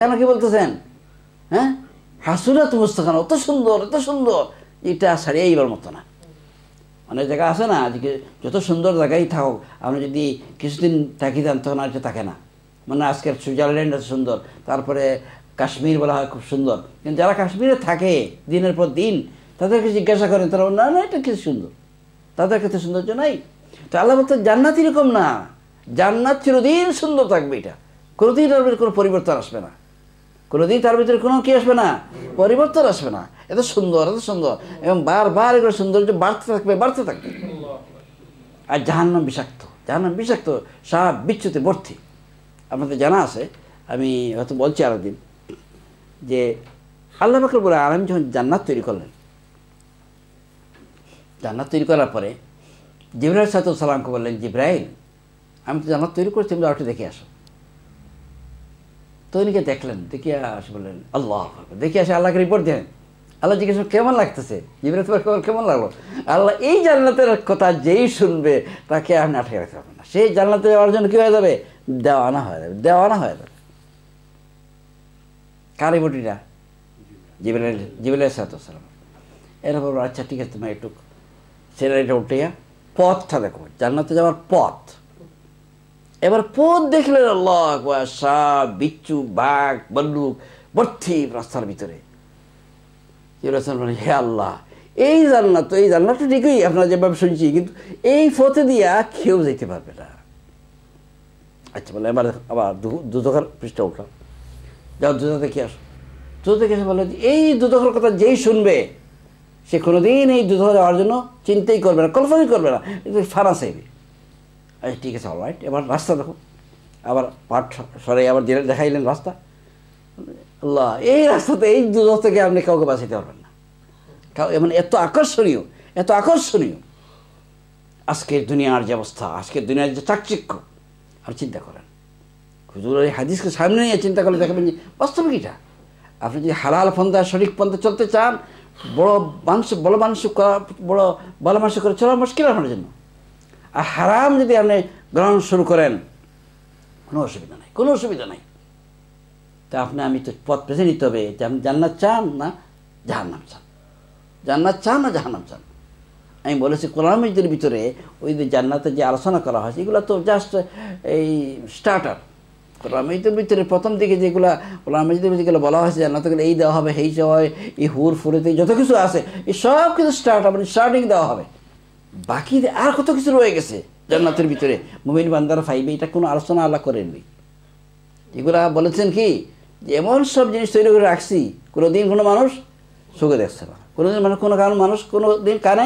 কেন কি বলতেছেন? হ্যাঁ, হাসুরাত মুস্তাকান, অত সুন্দর এত সুন্দর, এটা ছাড়িয়ে এইবার মতো না। অনেক জায়গা আছে না, আজকে যত সুন্দর জায়গায় থাকুক, আপনি যদি কিছুদিন থাকি যান তখন আর এটা থাকে না। মানে আজকের সুইজারল্যান্ড আছে সুন্দর, তারপরে কাশ্মীর বলা হয় খুব সুন্দর, কিন্তু যারা কাশ্মীরে থাকে দিনের পর দিন তাদেরকে জিজ্ঞাসা করেন, তারা না না এটা কিছু সুন্দর, তাদের কাছে সৌন্দর্য নাই। তো আল্লাহ বলতে জান্নাত এরকম না, জান্নাত চিরদিন সুন্দর থাকবে, এটা কোনোদিন তার ভিতরে কোনো পরিবর্তন আসবে না, কোনোদিন তার ভিতরে কোনো কি আসবে না, পরিবর্তন আসবে না। এত সুন্দর এত সুন্দর, এবং বারবার এগুলো সৌন্দর্য বাড়তে থাকবে বাড়তে থাকবে। আর জাহান্নাম বিষাক্ত, জাহান্নাম বিষাক্ত, সাপ বিচ্ছুতে ভর্তি। আপনাদের জানা আছে, আমি হয়তো বলছি আরেকদিন, যে আল্লাহ পাক রব্বুল আলামিন যখন জান্নাত তৈরি করলেন, জান্নাত তৈরি করার পরে জিবরাইল আলাইহিস সালামকে বললেন, জিবরাইল আমি তো জান্নাত তৈরি করছি, তুমি আরেকটু দেখে আসো। তো উনিকে দেখলেন, দেখে আসে বললেন আল্লাহ, দেখে আসে আল্লাহকে রিপোর্ট দেন। আল্লাহ জিজ্ঞেস কেমন লাগতেছে, জিবরাইল তোমার কেমন লাগলো? আল্লাহ এই জান্নাতের কথা যেই শুনবে তাকে আপনি আটকে রাখতে পারবেন না, সেই জান্নাতে যাওয়ার জন্য কী হয়ে যাবে, দেওয়ানা হয়ে যাবে, দেওয়ানা হয়ে যাবে। কার রিপোর্টটা? জিবরাইল আলাইহিস সালাম। এরপর আচ্ছা ঠিক আছে, তোমার একটু সেনারিটা উঠিয়া পথটা দেখো, জান্নাতে যাওয়ার পথ। এবার পথ দেখলেন আল্লাহ আকবার, সাপ বিচ্ছু বাঘ বল্লুক ভর্তি রাস্তার ভিতরে। হে আল্লাহ, এই জান্নাত, এই জান্নাতটা ঠিকই আপনারা যেভাবে শুনছি, কিন্তু এই পথে দিয়া কেউ যেতে পারবে না। আচ্ছা বলে এবার আবার দুদকের পৃষ্ঠা উঠলাম, যাও দুধ দেখে আসো। দুধ দেখে এসে বললো, এই দুদকের কথা যেই শুনবে সে কোনোদিন এই দুধ যাওয়ার জন্য চিন্তাই করবে না, কল্পনাই করবে না, ফানা চাইবে। আচ্ছা ঠিক আছে, অলরাইট, এবার রাস্তা দেখো। আবার পাট সরে আবার দেখাইলেন রাস্তা। আল্লাহ, এই রাস্তাতে এই দুধ থেকে আপনি কাউকে বাঁচাইতে পারবেন না, এমন এত আকর্ষণীয়, এত আকর্ষণীয় আজকের দুনিয়ার যে অবস্থা, আজকের দুনিয়ার যে চাকচিক্য। আপনি চিন্তা করেন, হুজুর এই হাদিসকে সামনে নিয়ে চিন্তা করলে দেখবেন যে বাস্তবিক এটা। আপনি যদি হালাল পন্থা, সঠিক পন্থা চলতে চান, বড় মানুষ করে চলা মুশকিল আপনার জন্য। আর হারাম যদি আপনি গ্রহণ শুরু করেন, কোনো অসুবিধা নাই, কোনো অসুবিধা নাই। তা আমি তো পথ বেছে নিতে হবে যে আপনি জান্নাত চান না জাহান্নাম চান, জান্নাত চান না জাহান্নাম চান। আমি বলেছি কোরআন মাজিদের ভিতরে ওই যে জান্নাতের যে আলোচনা করা হয় এগুলো তো জাস্ট এই স্টার্টার। কোরআন মাজিদের ভিতরে প্রথম দিকে যেগুলো কোরআন মাজিদের যেগুলো বলা হয়েছে জান্নাতে গেলে এই দেওয়া হবে, এই হয়, এই হুর ফুরেতে যত কিছু আছে এই সব কিছু স্টার্টিং দেওয়া হবে। বাকি আর কত কিছু রয়ে গেছে জান্নাতের ভিতরে, মুমিন বান্দারা পাইবে, এটা কোনো আলোচনা আল্লাহ করেননি। এগুলা বলেছেন কি, যে এমন সব জিনিস তৈরি করে রাখছি কোনোদিন কোনো মানুষ চোখে দেখছে না, কোনোদিন কোনো মানুষ কোনো দিন কানে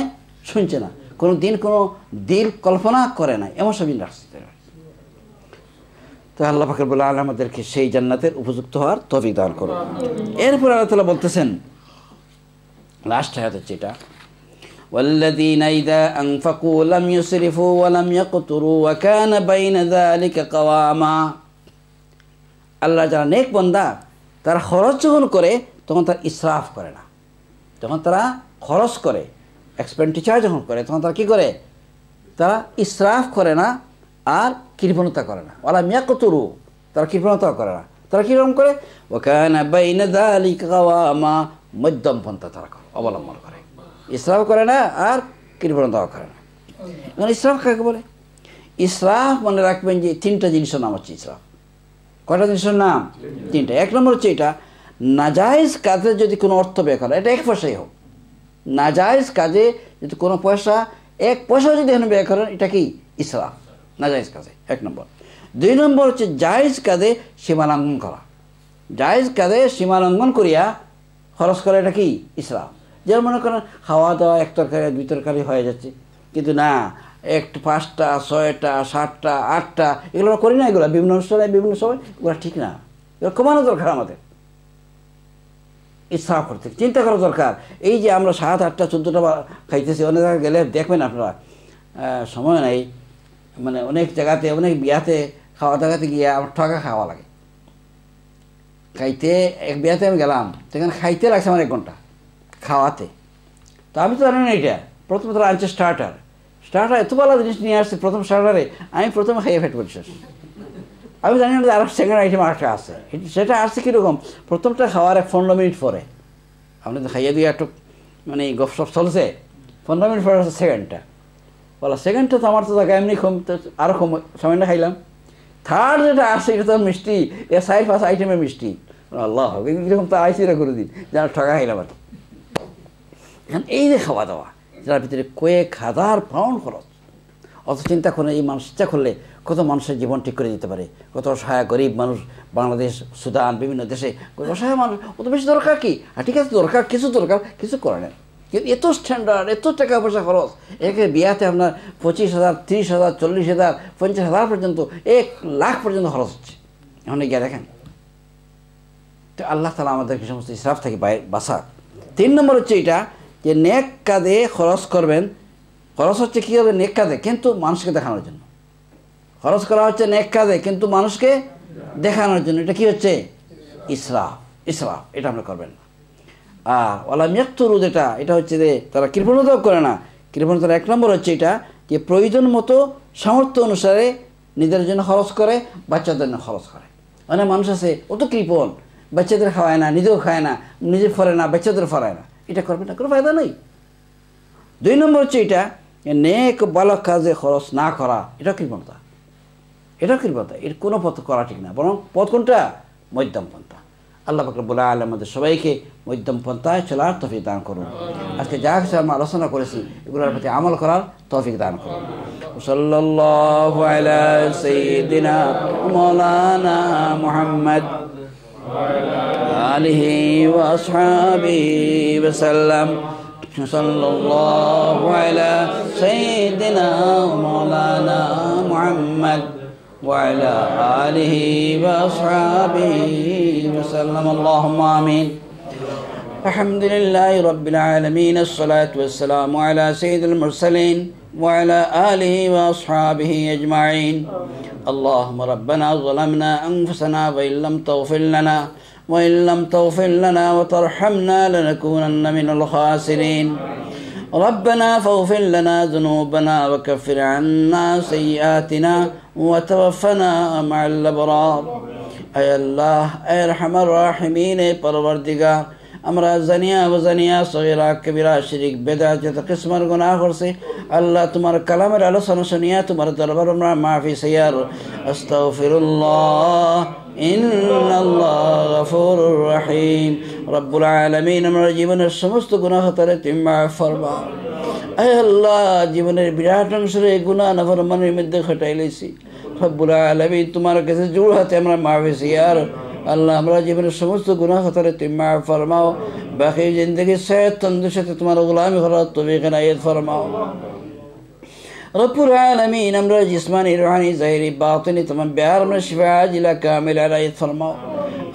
শুনছে না, কোনো দিন কোনো দিল কল্পনা করে না, এমন সব জিনিস রাখছি। তো আল্লাহ পাক রব্বুল আলামিন আমাদেরকে সেই জান্নাতের উপযুক্ত হওয়ার তৌফিক দান করুন। এরপর আল্লাহ তাআলা বলতেছেন লাস্ট আয়াত হচ্ছে এটা, ওয়াল্লাযীনা ইযা আনফাকু লাম ইউসরিফু ওয়া লাম ইয়াকতুরু ওয়া কানা বাইনা যালিকা কাওয়ামা। আল্লাহ যারা নেক বান্দা, তারা খরচ যখন করে তখন তারা ইসরাফ করে না, যখন তারা খরচ করে, এক্সপেন্ডিচার যখন করে তখন তারা কী করে, তারা ইসরাফ করে না আর কৃপণতা করে না। ওয়ালাম ইয়াকতুরু, তারা কৃপণতাও করে না। তারা কীরকম করে, ওয়া কানা বাইনা যালিকা কাওয়ামা, মধ্যম পন্থা তারা অবলম্বন করে, ইসরাফ করে না আর কৃপণতাও করে না। এখন ইসরাফ কাকে বলে? ইসরাফ মনে রাখবেন যে তিনটা জিনিসের নাম হচ্ছে ইসরাফ। কয়টা জিনিসের নাম? তিনটা। এক নম্বর হচ্ছে এটা, নাজায়েজ কাজে যদি কোনো অর্থ ব্যয় করা, এটা এক পয়সাই হোক, নাজায়েজ কাজে যদি কোনো পয়সা, এক পয়সাও যদি এখানে ব্যয় করেন, এটা কি ইসরাফ, নাজায়েজ কাজে, এক নম্বর। দুই নম্বর হচ্ছে জায়েজ কাজে সীমালঙ্ঘন করা, জায়েজ কাজে সীমালঙ্ঘন করিয়া খরচ করা, এটা কি ইসরাফ। যেমন মনে করেন খাওয়া দাওয়া এক তরকারি দুই তরকারি হয়ে যাচ্ছে, কিন্তু না একটা 5টা 6টা 7টা 8টা এগুলো করি না, এগুলো বিভিন্ন অনুষ্ঠানে বিভিন্ন সময়, এগুলো ঠিক না, এগুলো কমানো দরকার আমাদের, ইসরাফ করতে চিন্তা করা দরকার। এই যে আমরা 7, 8টা 14টা খাইতেছি, অনেক জায়গায় গেলে দেখবেন আপনারা, সময় নেই, মানে অনেক জায়গাতে অনেক বিয়াতে খাওয়া দাওয়াতে গিয়ে আমার ঠকা খাওয়া লাগে। খাইতে এক বিয়াতে আমি গেলাম, সেখানে খাইতে লাগছে আমার 1 ঘন্টা খাওয়াতে। তো আমি তো জানি না এটা, প্রথমে তারা আনছে স্টার্টার এত ভালো জিনিস নিয়ে আসছে, প্রথম স্টার্টারে আমি প্রথমে খাইয়ে ফেট করছি। আমি জানি না যে আর সেকেন্ড আইটেম আরেকটা আছে, সেটা আসছে কীরকম, প্রথমটা খাওয়ার 15 মিনিট পরে, আপনি তো খাইয়ে দিয়ে একটু মানে গপসপ চলছে, 15 মিনিট পরে আছে সেকেন্ডটা, বলা সেকেন্ডটা তো আমার তো জায়গায় এমনি কম, তো আরও কম সামান্য খাইলাম। থার্ড যেটা আসছে এটা তো মিষ্টি, এ 4-5 আইটেমের মিষ্টি, আল্লাহ এরকম তো আইসিরা করে দিন যেন ঠকা খাইলাম আর কি। এখন এই যে খাওয়া দাওয়া, যার ভিতরে কয়েক হাজার পাউন্ড খরচ, অত চিন্তা করে এই মানুষ ইচ্ছা করলে কত মানুষের জীবন ঠিক করে দিতে পারে, কত অসহায় গরিব মানুষ, বাংলাদেশ, সুদান, বিভিন্ন দেশে অসহায় মানুষ, অত বেশি দরকার কি, আর ঠিক আছে দরকার কিছু করে নেন, কিন্তু এত স্ট্যান্ডার্ড, এত টাকা পয়সা খরচ, একে বিয়াতে আপনার 25,000, 30,000, 40,000, 50,000 পর্যন্ত, 1 লাখ পর্যন্ত খরচ হচ্ছে। এখন গিয়ে দেখেন, তো আল্লাহ তাআলা আমাদেরকে সমস্ত ইসরাফ থেকে বাঁচাক। 3 নম্বর হচ্ছে এটা যে নেক কাজে খরচ করবেন, খরচ হচ্ছে কী হবে নেক কাজে, কিন্তু মানুষকে দেখানোর জন্য খরচ করা হচ্ছে, নেক কাজে কিন্তু মানুষকে দেখানোর জন্য, এটা কি হচ্ছে ইসরাফ, এটা আমরা করবেন না। আর ওয়ালা মিয়াক্তুরু যেটা, এটা হচ্ছে যে তারা কৃপণতাও করে না, কৃপণতার 1 নম্বর হচ্ছে এটা যে প্রয়োজন মতো সামর্থ্য অনুসারে নিজের জন্য খরচ করে, বাচ্চাদের জন্য খরচ করে। অনেক মানুষ আছে অত কৃপণ, বাচ্চাদের খাওয়ায় না, নিজেও খায় না, নিজে ফরে না, বাচ্চাদের ফরায় না, এটা করবে না, কোনো ফায়দা নেই। 2 নম্বর হচ্ছে এটা নেক ভালো কাজে খরচ না করা, এটাও কৃপণতা, এর কোনো পথ করা ঠিক না, বরং পথ কোনটা, মধ্যম পন্থা। আল্লাহ পাক রব্বুল আলামিন আমাদের সবাইকে মধ্যম পন্থায় চলার তৌফিক দান করুন। আজকে যা কিছু আমরা আলোচনা করেছি এগুলোর প্রতি আমল করার তৌফিক দান করুন। সাল্লাল্লাহু আলা সাইয়্যিদিনা মাওলানা মুহাম্মদ ওয়া আলা আলিহি ওয়া আসহাবিহি ওয়া সাল্লাম। সাল্লাল্লাহু আলা সাইয়্যিদিনা মাওলানা মুহাম্মদ وعلى آله وأصحابه وسلم. اللهم آمين. الحمد لله رب العالمين، الصلاة والسلام على سيد المرسلين وعلى آله وأصحابه أجمعين. اللهم ربنا ظلمنا أنفسنا وإن لم تغفر لنا وترحمنا لنكونن من الخاسرين. ربنا فاغفر لنا ذنوبنا وكفر عنا سيئاتنا وتوفنا مع الأبرار. اے اللہ، اے ارحم الراحمین، پروردگار আমরা জানিয়া অজানিয়া সগীরা কবিরা শিরক বেদাত যত কিসমর গুনাহ করছি, আল্লাহ তোমার কালামের আলোচনা শুনিয়া তোমার দরবার আমরা মাফি চাইয়ার। আস্তাগফিরুল্লাহ, ইন্নাল্লাহ গফুরুর রহিম। রব্বুল আলামিন, আমরা জীবনের সমস্ত গুনাহ তারে তুমি মাফ ফরমাও। আয় আল্লাহ, জীবনের বিরাট অংশের গুনাহ নাফরমানির মধ্যে ঘটাই লইছি। রব্বুল আলামিন, তোমার কাছে জোড় হাতে আমরা মাফি চাইয়ার। আল্লাহ, আমরা জীবনের সমস্ত গুনাহ খাতারে তুমি মাফ ফরমাও। বাকি জিন্দগি সেহত তন্দুরুস্তি তোমার গোলামি করার তৌফিক ইনায়াত ফরমাও। রব্বুল আলামিন, আমরা জিসমানি, রুহানি, জাহিরি, বাতিনি তোমার বেয়ার আমরা শিফা আজিলা কামিল ইনায়াত ফরমাও।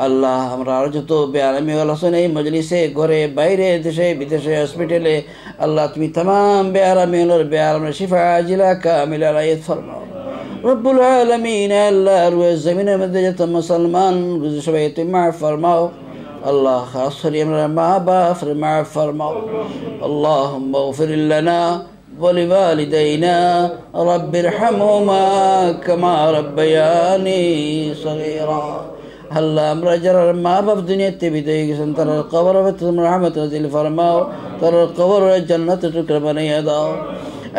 আল্লাহ, আমরা আর যত বেয়ারামি আলোচন এই মজলিসে, ঘরে বাইরে, দেশে বিদেশে, হসপিটালে, আল্লাহ তুমি तमाम বেয়ারামি বেয়ার আমরা শিফা আজিলা কামিল ইনায়াত ফরমাও। রব্বুল আলামিন, আল্লাহ রুয়ে জমিনের মধ্যে যত মুসলমান সবাই তুমি মাফ ফরমাও। আল্লাহ, খাস করে আমরা মা বাপ মাফ ফরমাও। আল্লাহুম্মা গফির লানা ওয়া লিওয়ালিদাইনা রাব্বিরহামহুমা কামা রাব্বায়ানি সগীরা। আল্লাহ, আমরা যারা মা বাপ দুনিয়াতে বিদায় গেছেন তার কবর তুমি রহমত নাযিল ফরমাও, তার কবর জান্নাতের টুকরা বানাইয়া দাও।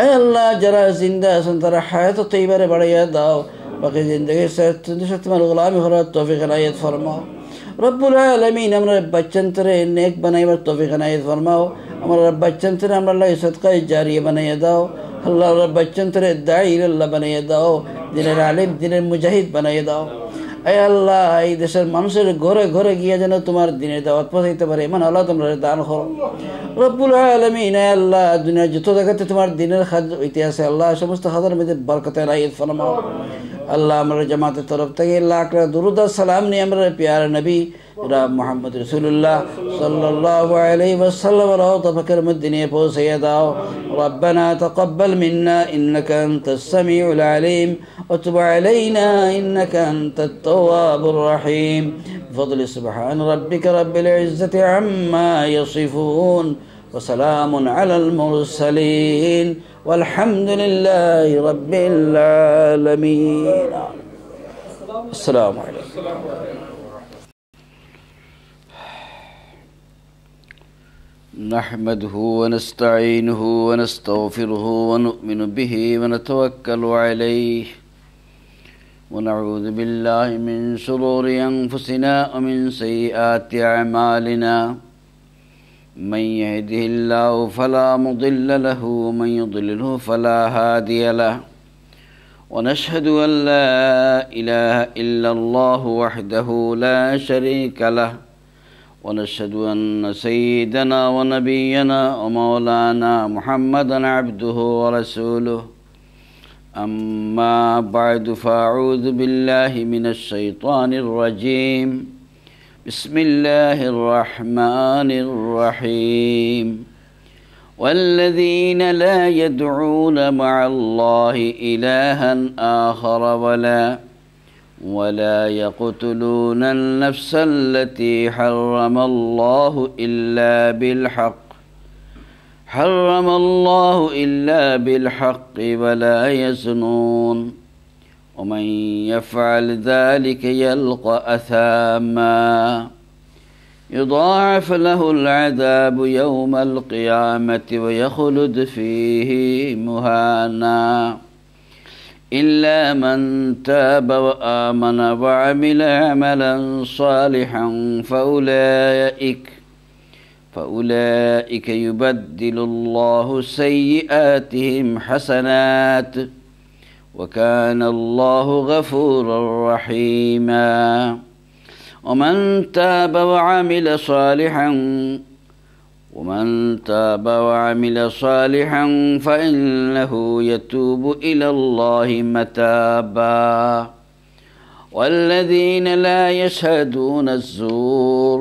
اے اللہ، جرا زندہ سن تر حیات طیبہ بڑھیا داؤ، باقی زندگی سے تمہار غلامی خورات توفیق عنایت فرماؤ۔ رب العالمین، ہمارے بچن ترے نیک بنائی بر توفیق عنایت فرماؤ۔ ہمارے بچن ترے ہمارا اللہ صدقہ جاریہ بنائی داؤ۔ اللہ بچن ترے داعی اللہ بنائی داؤ، دین عالم، دین مجاہد بنائی داؤ۔ اے اللہ، এই দেশের মানুষের ঘরে ঘরে গিয়ে যেন তোমার দিনের দাওয়াত পৌঁছাইতে পারে, এমন আল্লাহ তোমরা দান করো। রব্বুল আলামিন, হে আল্লাহ, দুনিয়া যত জায়গাতে তোমার দিনের কাজ হইতে আছে, আল্লাহ সমস্ত হাজারের মধ্যে বরকত ইনায়াত ফরমাও। আল্লাহ, আমরা জামাতের তরফ থেকে লাখ লাখ দুরুদ আর সালাম নিয়ে আমরা প্যারা নবী জনাব মুহাম্মদ রাসূলুল্লাহ সাল্লাল্লাহু আলাইহি ওয়াসাল্লাম রওজা পাকের মধ্যে নিয়ে পৌঁছাইয়া দাও। রব্বানা তাকাব্বাল মিন্না ইন্নাকা আনতাস সামিউল আলিম ওয়া তুব আলাইনা ইন্নাকা আনতাত তাওয়াবুর রহিম। বিফadli সুবহান রাব্বিকা রাব্বিল ইজ্জাতি আম্মা ইয়াসিফুন ওয়া সালামুন আলাল মুরসালিন ওয়ালহামদুলিল্লাহি রাব্বিল আলামিন। আসসালামু আলাইকুম। نحمده ونستعينه ونستغفره ونؤمن به ونتوكل عليه ونعوذ بالله من شرور أنفسنا ومن سيئات أعمالنا من يهده الله فلا مضل له ومن يضلله فلا هادي له ونشهد أن لا إله إلا الله وحده لا شريك له ونشهد أن سيدنا ونبينا ومولانا محمدا عبده ورسوله أما بعد فأعوذ بالله من الشيطان الرجيم بسم الله الرحمن الرحيم والذين لا يدعون مع الله إلها آخر ولا يقتلون النفس التي حرم الله إلا بالحق ولا يزنون ومن يفعل ذلك يلقى أثاما يضاعف له العذاب يوم القيامة ويخلد فيه مهانا إلا من تاب وآمن وعمل عملا صالحا فأولئك يبدل الله سيئاتهم حسنات وكان الله غفورا رحيما ومن تاب وعمل صالحا فإنه يتوب إلى الله متابا والذين لا يشهدون الزور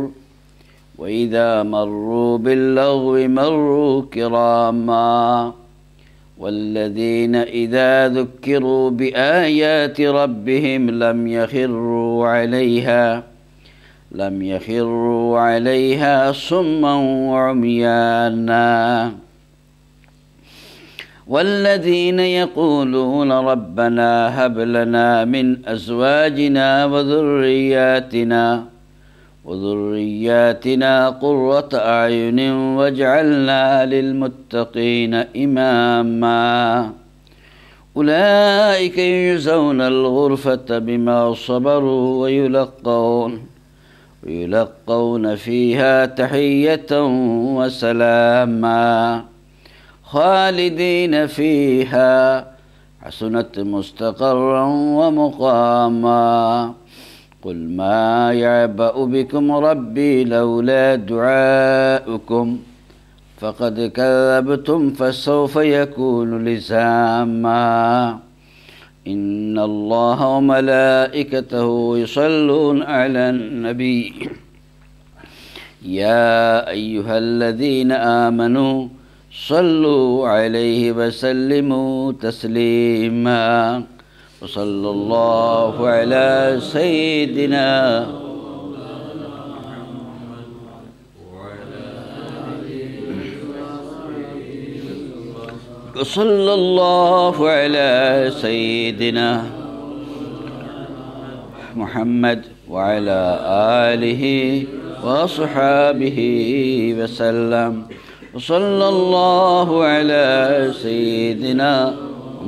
وإذا مروا باللغو مروا كراما والذين إذا ذكروا بآيات ربهم لم يخروا عليها صما وعميانا والذين يقولون ربنا هب لنا من أزواجنا وذرياتنا قرة أعين واجعلنا للمتقين إماما أولئك يجزون الغرفة بما صبروا ويلقون فيها تحية وسلاما خالدين فيها حسنت مستقرا ومقاما قل ما يعبأ بكم ربي لولا دعاؤكم فقد كذبتم فسوف يكون لزاما إن الله وملائكته يصلون على النبي يا أيها الذين آمنوا صلوا عليه وسلموا تسليما وصلى الله على سيدنا وصلى الله على سيدنا محمد وعلى آله وصحابه وسلم وصلى الله على سيدنا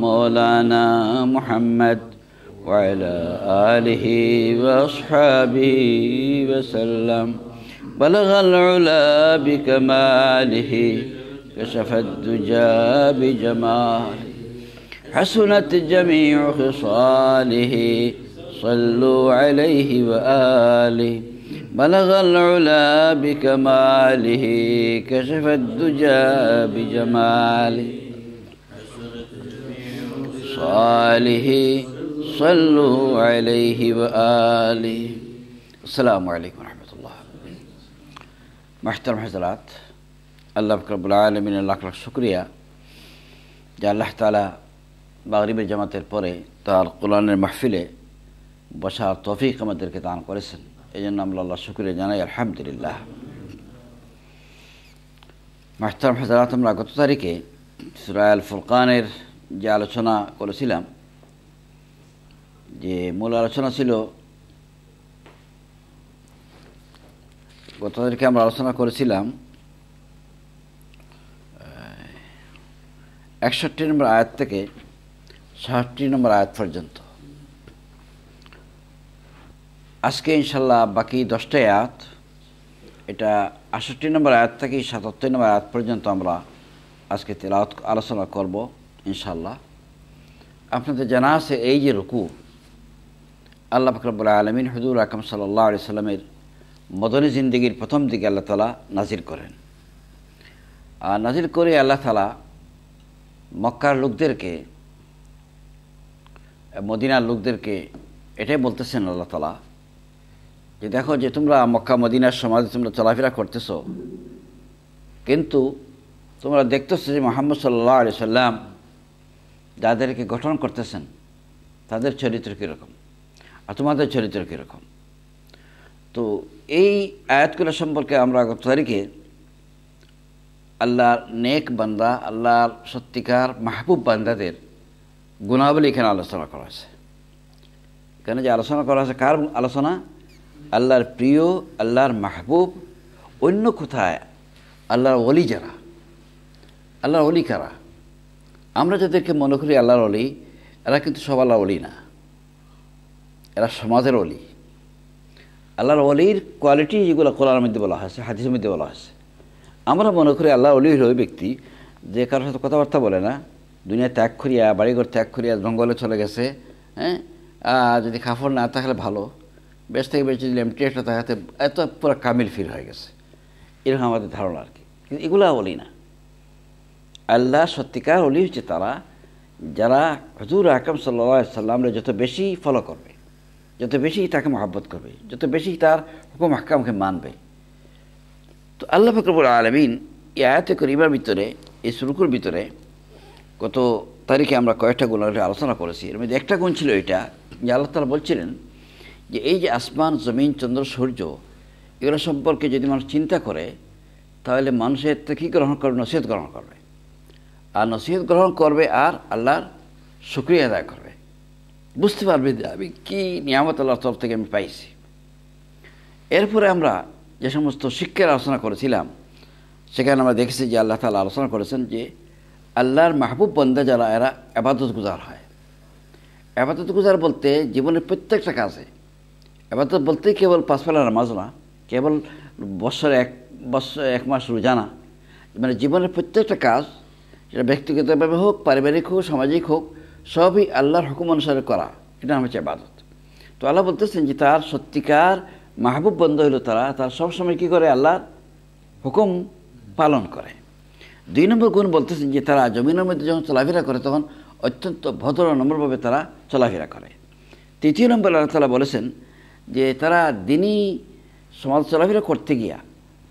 مولانا محمد وعلى آله وصحابه وسلم بلغ العلا بكماله كشف الدجى بجماله حسنت جميع خصاله صلوا عليه وآله بلغ العلا بكماله كشف الدجى بجماله صالح صلوا عليه وآله السلام عليكم ورحمة الله محترم حضرات আল্লাহ রব্বুল আলামিনের লাখ লাখ শুকরিয়া যে আল্লাহ তাআলা মাগরিবের জামাতের পরে তার কোরআনের মাহফিলে বসার তৌফিক আমাদেরকে দান করেছেন। এই জন্য আমরা আল্লাহ শুকরিয়া জানাই, আলহামদুলিল্লাহ। মাহতারাম হাজরাত, আমরা গত তারিখে সূরা আল ফুরকানের যে আলোচনা করেছিলাম যে মূল আলোচনা ছিল, গতকালকে আমরা আলোচনা করেছিলাম 61 নম্বর আয়াত থেকে 66 নম্বর আয়াত পর্যন্ত। আজকে ইনশাল্লাহ বাকি 10টা আয়াত, এটা 68 নম্বর আয়াত থেকে 77 নম্বর আয়াত পর্যন্ত আমরা আজকে তেলাওয়াত আলোচনা করব ইনশাল্লাহ। আপনাদের জানা আছে এই যে রুকু, আল্লাহ পাক রব্বুল আলামিন হুজুর আকরাম সাল্লাল্লাহু আলাইহি সাল্লামের মদনী জিন্দেগির প্রথম দিকে আল্লাহ তাআলা নাজিল করেন। আর নাজিল করে আল্লাহ তাআলা মক্কার লোকদেরকে, মদিনার লোকদেরকে এটাই বলতেছেন আল্লাহ তাআলা যে দেখো, যে তোমরা মক্কা মদিনার সমাজে তোমরা চলাফেরা করতেছো, কিন্তু তোমরা দেখতেছো যে মুহাম্মদ সাল্লাল্লাহু আলাইহি সাল্লাম যাদেরকে গঠন করতেছেন তাদের চরিত্র কীরকম আর তোমাদের চরিত্র কীরকম। তো এই আয়াতগুলো সম্পর্কে আমরা গত তারিখে আল্লাহর নেক বান্দা, আল্লাহর সত্যিকার মাহবুব বান্দাদের গুণাবলী এখানে আলোচনা করা হয়েছে। এখানে যে আলোচনা করা হয়েছে, কার আলোচনা? আল্লাহর প্রিয়, আল্লাহর মাহবুব। অন্য কোথায় আল্লাহর ওলি যারা, আল্লাহর ওলি কারা? আমরা যাদেরকে মনে করি আল্লাহর ওলি, এরা কিন্তু সব আল্লাহর ওলি না, এরা সমাজের ওলি। আল্লাহর ওলির কোয়ালিটি যেগুলো কোরআনের মধ্যে বলা হয়েছে, হাদিসের মধ্যে বলা হয়েছে। আমরা মনে করি আল্লাহর ওলি হলো ওই ব্যক্তি যে কারোর সাথে কথাবার্তা বলে না, দুনিয়া ত্যাগ করিয়া, বাড়িঘর ত্যাগ করিয়া জঙ্গলে চলে গেছে। হ্যাঁ, যদি কাপড় না থাকলে ভালো, বেশ থেকে বেশ যদি এমটি একটা থাকাতে এত পুরো কামিল ফিল হয়ে গেছে, এরকম আমাদের ধারণা আর কি। কিন্তু এগুলো ওলি না। আল্লাহ সত্যিকার ওলি হচ্ছে তারা যারা হুজুর আকরাম সাল্লাল্লাহু আলাইহি সাল্লামকে যত বেশি ফলো করবে, যত বেশি তাকে মহব্বত করবে, যত বেশি তার হুকুম আহকামকে মানবে। তো আল্লাহ পাক রব্বুল আলামিন এই আয়াতে করিমার ভিতরে, এই সুরুকুর ভিতরে গত তারিখে আমরা কয়েকটা গুণ আলোচনা করেছি। এর মধ্যে একটা গুণ ছিল এটা যে আল্লাহ তাআলা বলছিলেন যে এই যে আসমান, জমিন, চন্দ্র, সূর্য, এগুলো সম্পর্কে যদি মানুষ চিন্তা করে তাহলে মানুষের তো কী গ্রহণ করবে? নসিহত গ্রহণ করবে। আর নসিহত গ্রহণ করবে আর আল্লাহর শুকরিয়া আদায় করবে, বুঝতে পারবে যে আমি কী নিয়ামত আল্লাহর তরফ থেকে আমি পাইছি। এরপরে আমরা যে সমস্ত শিক্ষার আলোচনা করেছিলাম সেখানে আমরা দেখেছি যে আল্লাহ তাআলা আলোচনা করেছেন যে আল্লাহর মাহবুব বান্দা যারা, এরা ইবাদত গুজার হয়। ইবাদত গুজার বলতে জীবনের প্রত্যেকটা কাজে, ইবাদত বলতে কেবল 5 বেলা নামাজ না, কেবল বছরে এক মাস রোজা না, মানে জীবনের প্রত্যেকটা কাজ, সেটা ব্যক্তিগতভাবে হোক, পারিবারিক হোক, সামাজিক হোক, সবই আল্লাহর হুকুম অনুসারে করা, এটা হচ্ছে ইবাদত। তো আল্লাহ বলতেছেন যে তার সত্যিকার মাহবুব বান্দা হলো তার সবসময় কী করে? আল্লাহর হুকুম পালন করে। 2 নম্বর গুণ বলতেছেন যে তারা জমিনের মধ্যে যখন চলাফেরা করে তখন অত্যন্ত ভদ্র নম্রভাবে তারা চলাফেরা করে। 3 নম্বর আল্লাহ তাআলা বলেছেন যে তারা দিনই সমাজ চলাফেরা করতে গিয়া,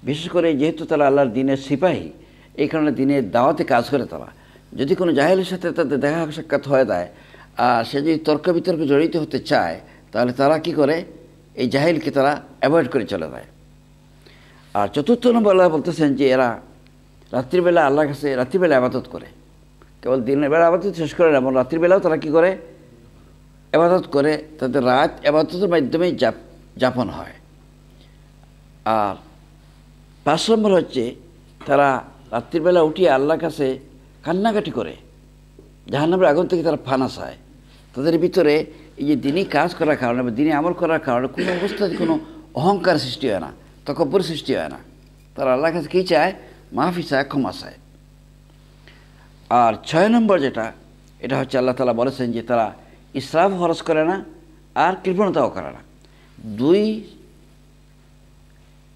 বিশেষ করে যেহেতু তারা আল্লাহর দিনের সিপাহী, এই কারণে দিনের দাওয়াতে কাজ করে তারা, যদি কোনো জাহেলের সাথে তাদের দেখা সাক্ষাৎ হয়ে যায় আর সে যদি তর্ক বিতর্কে জড়িত হতে চায়, তাহলে তারা কি করে? এই জাহেলকে তারা অ্যাভয়েড করে চলে যায়। আর 4 নম্বর আল্লাহ বলতেছেন যে এরা রাত্রিবেলা আল্লাহর কাছে রাত্রিবেলা ইবাদত করে, কেবল দিনের বেলা ইবাদত শেষ করে না, এবং রাত্রিবেলাও তারা কী করে? ইবাদত করে। তাদের রাত ইবাদতের মাধ্যমেই যাপন হয়। আর 5 নম্বর হচ্ছে তারা রাত্রিবেলা উঠিয়ে আল্লাহর কাছে কান্নাকাটি করে, জাহান্নামের আগুন থেকে তারা ফানা চায়। তাদের ভিতরে এই যে দিনই কাজ করার কারণে বা দিনই আমল করার কারণে কোনো অবস্থাতে কোনো অহংকার সৃষ্টি হয় না, তকব্বুর সৃষ্টি হয় না। তারা আল্লাহর কাছে কী চায়? মাফি চায়, ক্ষমা চায়। আর 6 নম্বর যেটা, এটা হচ্ছে আল্লাহ তাআলা বলেছেন যে তারা ইসরাফ খরচ করে না আর কৃপণতাও করে না। 2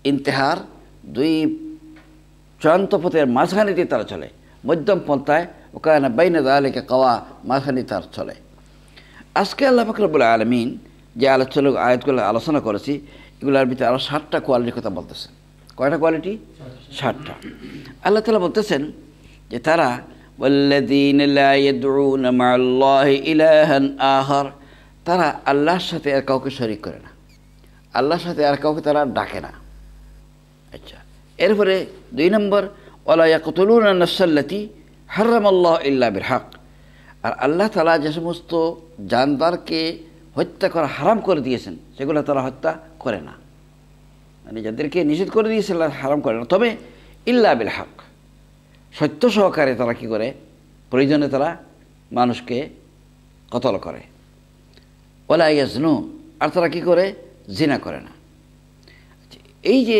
ইন্তেহার, 2 চূড়ান্ত পথের মাঝখানে দিয়ে তারা চলে, মধ্যম পন্থায়, ওখানে বাইনা যালিকা কাওয়া, মাঝখানে তার চলে। আজকে আল্লাহ পাক রব্বুল আলামিন যে আয়াতগুলো আলোচনা করেছি, এগুলোর ভিতরে আরও 7টা কোয়ালিটির কথা বলতেছেন। কয়টা কোয়ালিটি? 7টা। আল্লাহ তাআলা বলতেছেন যে তারা ওয়াল্লাযীনা লা ইয়াদউনা মা'আল্লাহি ইলাহান আখার, তারা আল্লাহর সাথে আর কাউকে শরীক করে না, আল্লাহর সাথে আর কাউকে তারা ডাকে না। আচ্ছা, এরপরে 2 নম্বর, ওয়ালা ইয়াকতুলুনা নাফসাল্লাতী হারামাল্লাহু ইল্লা বিল হক, আর আল্লাহ তাআলা যে সমস্ত জানদারকে হত্যা করা হারাম করে দিয়েছেন সেগুলো তারা হত্যা করে না, মানে যাদেরকে নিষেধ করে দিয়েছে হারাম করে না। তবে ইল্লা বিল হক, সত্য সহকারে তারা কি করে, প্রয়োজনে তারা মানুষকে কতল করে। ওয়ালা ইয়াজনু, আর তারা কি করে, জিনা করে না। এই যে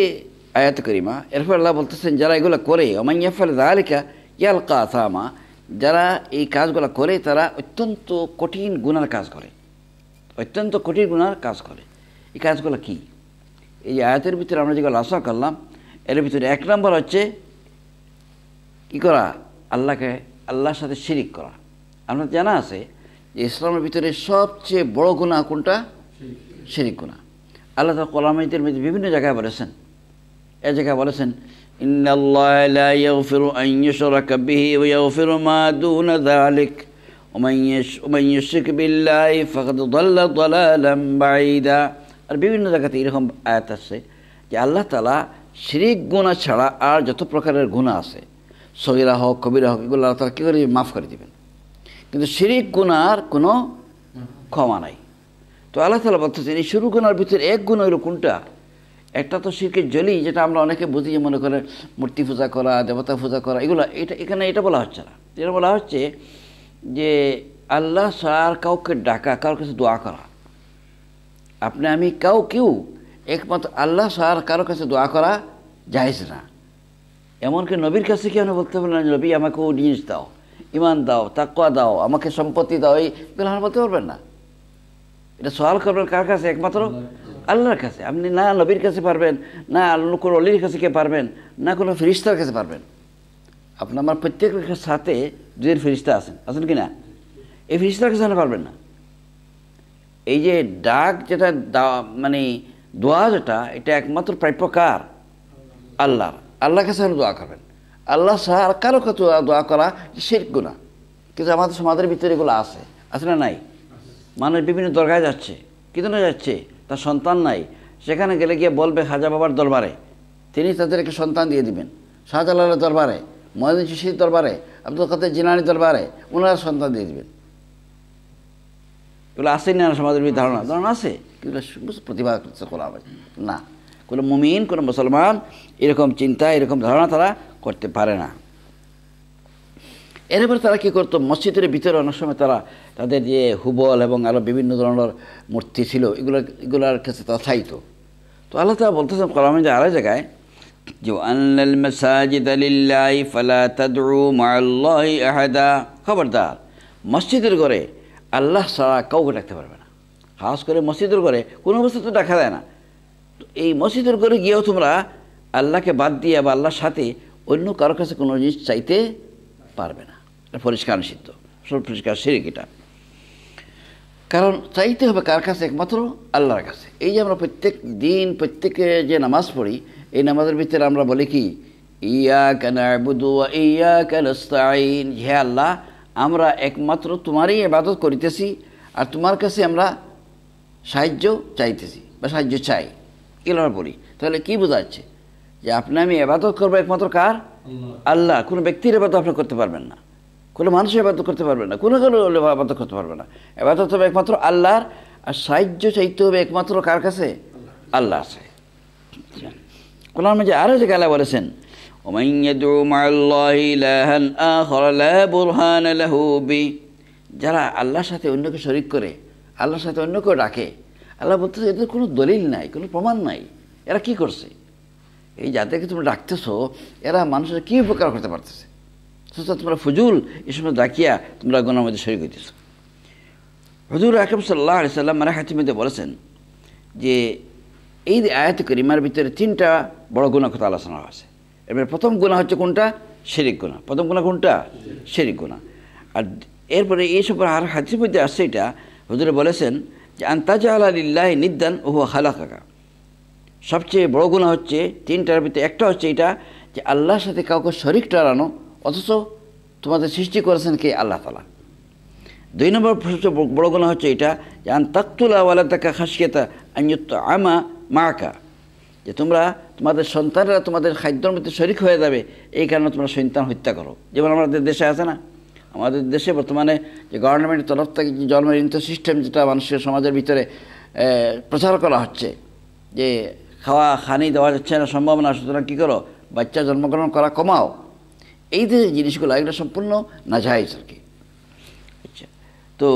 আয়াত করিমা, এরপর আল্লাহ বলতেছেন যারা এগুলো করে, ওমান ইয়াফআল যালিকা ইয়ালকা আসামা, যারা এই কাজগুলো করে তারা অত্যন্ত কঠিন গুনার কাজ করে, অত্যন্ত কঠিন গুনার কাজ করে। এই কাজগুলো কি? এই যে আয়াতের ভিতরে আমরা যেগুলো আলোচনা করলাম এর ভিতরে এক নম্বর হচ্ছে কি করা, আল্লাহর সাথে শিরিক করা। আপনার জানা আছে যে ইসলামের ভিতরে সবচেয়ে বড় গুনাহ কোনটা? শিরিক গুনাহ। আল্লাহ তাআলা কোরআনের মধ্যে বিভিন্ন জায়গায় বলেছেন, এক জায়গায় বলেছেন ইন্নাল্লাহা লা ইয়াগফিরু আন ইউশরাকা বিহি ওয়া ইয়াগফিরু মা দুনা যালিক ওয়া মান ইউশরিক বিল্লাহি ফাকাদ দাল্লা দালালান বাঈদা। আর বিভিন্ন জায়গাতে এরকম আয়াত আছে যে আল্লাহ তাআলা শিরিক গুনাহ ছাড়া আর যত প্রকারের গুনাহ আছে, সগীরা হোক কবিরা হোক, এগুলো আল্লাহ তাআলা কী করে মাফ করে দিবেন, কিন্তু শিরিক গুনাহর কোনো ক্ষমা নাই। তো আল্লাহ তাআলা বলতেছেন এই শিরক গুনাহর ভিতরে এক গুনাহ হলো কোনটা? একটা তো শিরকের জলি, যেটা আমরা অনেকে বুঝি মনে করে মূর্তি পূজা করা, দেবতা পূজা করা, এগুলো এখানে এটা বলা হচ্ছে না। এটা বলা হচ্ছে যে আল্লাহ ছাড়া কাউকে ডাকা, কারোর কাছে দোয়া করা। আপনি আমি কেউ একমাত্র আল্লাহ ছাড়া কারোর কাছে দোয়া করা জায়েজ না। এমনকি নবীর কাছে কি আপনি বলতে পারবেন না নবী আমাকে ও জিনিস দাও, ইমান দাও, তাকওয়া দাও, আমাকে সম্পত্তি দাও, এইগুলো আপনি বলতে পারবেন না। এটা সওয়াল করবেন কার কাছে? একমাত্র আল্লাহর কাছে। আপনি না নবীর কাছে পারবেন, না কোনো অলির কাছে কে পারবেন, না কোনো ফেরেশতার কাছে পারবেন। আপনার আমার প্রত্যেকের সাথে দুইয়ের ফেরেশতা আছেন কি না? এই ফেরেশতার কাছে পারবেন না। এই যে ডাক যেটা মানে দোয়া যেটা, এটা একমাত্র প্রাপ্য কার? আল্লাহর কাছে দোয়া করবেন। আল্লাহ ছাড়া আর কারো কাছে দোয়া করা শিরক গুনাহ। কিন্তু আমাদের সমাজের ভিতরে এগুলো আছে না নাই? মানুষ বিভিন্ন দরগায় যাচ্ছে, কি জন্য যাচ্ছে? তার সন্তান নাই, সেখানে গেলে গিয়ে বলবে খাজা বাবার দরবারে, তিনি তাদেরকে সন্তান দিয়ে দিবেন। শাহজালালের দরবারে, মুয়াজ্জিন চিশতির দরবারে, আব্দুল কাদের জিলানীর দরবারে, ওনারা সন্তান দিয়ে দিবেন। এগুলো আসেই না সমাজের ভিতরে ধারণা আছে, কিন্তু প্রতিভা করা হবে না। কোনো মুমিন, কোনো মুসলমান এরকম চিন্তা, এরকম ধারণা তারা করতে পারে না। এরপরে তারা কী করতো, মসজিদের ভিতরে অনেক সময় তারা তাদের যে হুবল এবং আরও বিভিন্ন ধরনের মূর্তি ছিল, এগুলোর কাছে তারা চাইতো। তো আল্লাহ তাআলা বলতেছেন কোরআনে যে আরেক জায়গায় যে আন্নাল মাসাজিদা লিল্লাহি ফালা তাদউ মাআল্লাহি আহাদা, খবরদার মসজিদের ঘরে আল্লাহ ছাড়া কাউকে ডাকতে পারবে না। খাস করে মসজিদের ঘরে কোনো অবস্থা তো দেখা যায় না। তো এই মসজিদের ঘরে গিয়েও তোমরা আল্লাহকে বাদ দিয়ে বা আল্লাহর সাথে অন্য কারোর কাছে কোনো জিনিস চাইতে পারবে না। এটা পরিষ্কার নিষিদ্ধ, সব পরিষ্কার শিরক এটা। কারণ চাইতে হবে কার কাছে? একমাত্র আল্লাহর কাছে। এই যে আমরা প্রত্যেক দিন প্রত্যেকে যে নামাজ পড়ি, এই নামাজের ভিতরে আমরা বলি কি, ইয়াকা না'বুদু ওয়া ইয়াকা নাস্তাঈন, হে আল্লাহ আমরা একমাত্র তোমারই ইবাদত করিতেছি আর তোমার কাছে আমরা সাহায্য চাইতেছি বা সাহায্য চাই, এগুলো আমরা বলি। তাহলে কি বোঝাচ্ছে? যে আপনি আমি ইবাদত করবো একমাত্র কার? আল্লাহ। কোনো ব্যক্তির ইবাদত আপনি করতে পারবেন না, কোনো মানুষের ইবাদত করতে পারবেন না, কোনো ইবাদত করতে পারবে না। ইবাদত হবে একমাত্র আল্লাহর, আর সাহায্য চাইতে হবে একমাত্র কার কাছে? আল্লাহ আছে। কোরআন মাঝে আরও যে গালা বলেছেন ওমান ইয়াদউ মা'আল্লাহি ইলাহান আখার লা বুরহানা লাহু বি, যারা আল্লাহর সাথে অন্যকে শরীক করে, আল্লাহর সাথে অন্য কেউ ডাকে, আল্লাহ বলতেছে এদের কোনো দলিল নাই, কোনো প্রমাণ নাই, এরা কি করছে? এই যাদেরকে তোমরা ডাকতেছো এরা মানুষের কী উপকার করতে পারতেছে? তোমরা ফজুল এই সময় ডাকিয়া তোমরা গুনার মধ্যে শরীক হইতেছ। হুজুর আকরাম সাল্লাল্লাহু আলাইহি সাল্লাম হাদিসের মধ্যে বলেছেন যে এই আয়াত কারিমার ভিতরে তিনটা বড় গুনাহ কথা আলোচনা আছে। এবার প্রথম গুনাহ হচ্ছে কোনটা? শিরক গুনাহ। প্রথম গুনাহ কোনটা? শিরক গুনাহ। আর এরপরে এই সব আর হাদিসের মধ্যে আসছে এটা, হুজুরে বলেছেন যে আনতাজালা লিল্লাহি নিদ্দান ওয়া হুয়া খালাকাকা। সবচেয়ে বড় গুনাহ হচ্ছে তিনটার ভিতরে একটা হচ্ছে এটা যে আল্লাহর সাথে কাউকে শরীক টানানো, অথচ তোমাদের সৃষ্টি করেছেন কে? আল্লাহ তাআলা। দুই নম্বর সবচেয়ে বড় গুনাহ হচ্ছে এটা যে আন তাকতুলা ওয়ালাদাকা খাশিয়াতা আন ইউতআমা মাআকা, যে তোমরা তোমাদের সন্তানরা তোমাদের খাদ্যের মধ্যে শরীক হয়ে যাবে এই কারণে তোমরা সন্তান হত্যা করো। যেমন আমাদের দেশে আছে না, আমাদের দেশে বর্তমানে যে গভর্নমেন্টের তরফ থেকে যে জন্মনিয়ন্ত্রিত সিস্টেম যেটা মানুষের সমাজের ভিতরে প্রচার করা হচ্ছে যে খানি দেওয়া যাচ্ছে না, সম্ভব না, সুতরাং কী করো, বাচ্চা জন্মগ্রহণ করা কমাও, এই যে জিনিসগুলো এগুলো সম্পূর্ণ নাজায়েজ আর কি। আচ্ছা, তো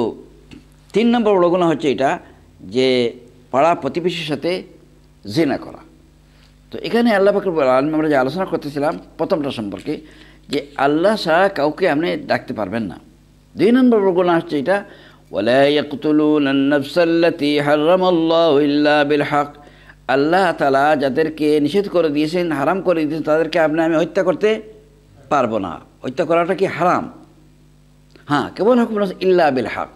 3 নম্বর বড় গুনাহ হচ্ছে এটা যে পাড়া প্রতিবেশীর সাথে জিনা করা। তো এখানে আল্লাহ পাক রব্বুল আলামিন আমরা যে আলোচনা করতেছিলাম প্রথমটা সম্পর্কে যে আল্লাহ ছাড়া কাউকে আপনি ডাকতে পারবেন না। 2 নম্বর বড় গুনাহ হচ্ছে এটা ওয়ালা ইয়াকতুলুনা আন-নাফসাল্লাতী হারামাল্লাহু ইল্লা বিল হক, আল্লাহ তাআলা যাদেরকে নিষেধ করে দিয়েছেন, হারাম করে দিয়েছেন, তাদেরকে আমি হত্যা করতে পারবো না। হত্যা করাটা কি হারাম? হ্যাঁ, কেবল হুকুম ইল্লা বিল হক,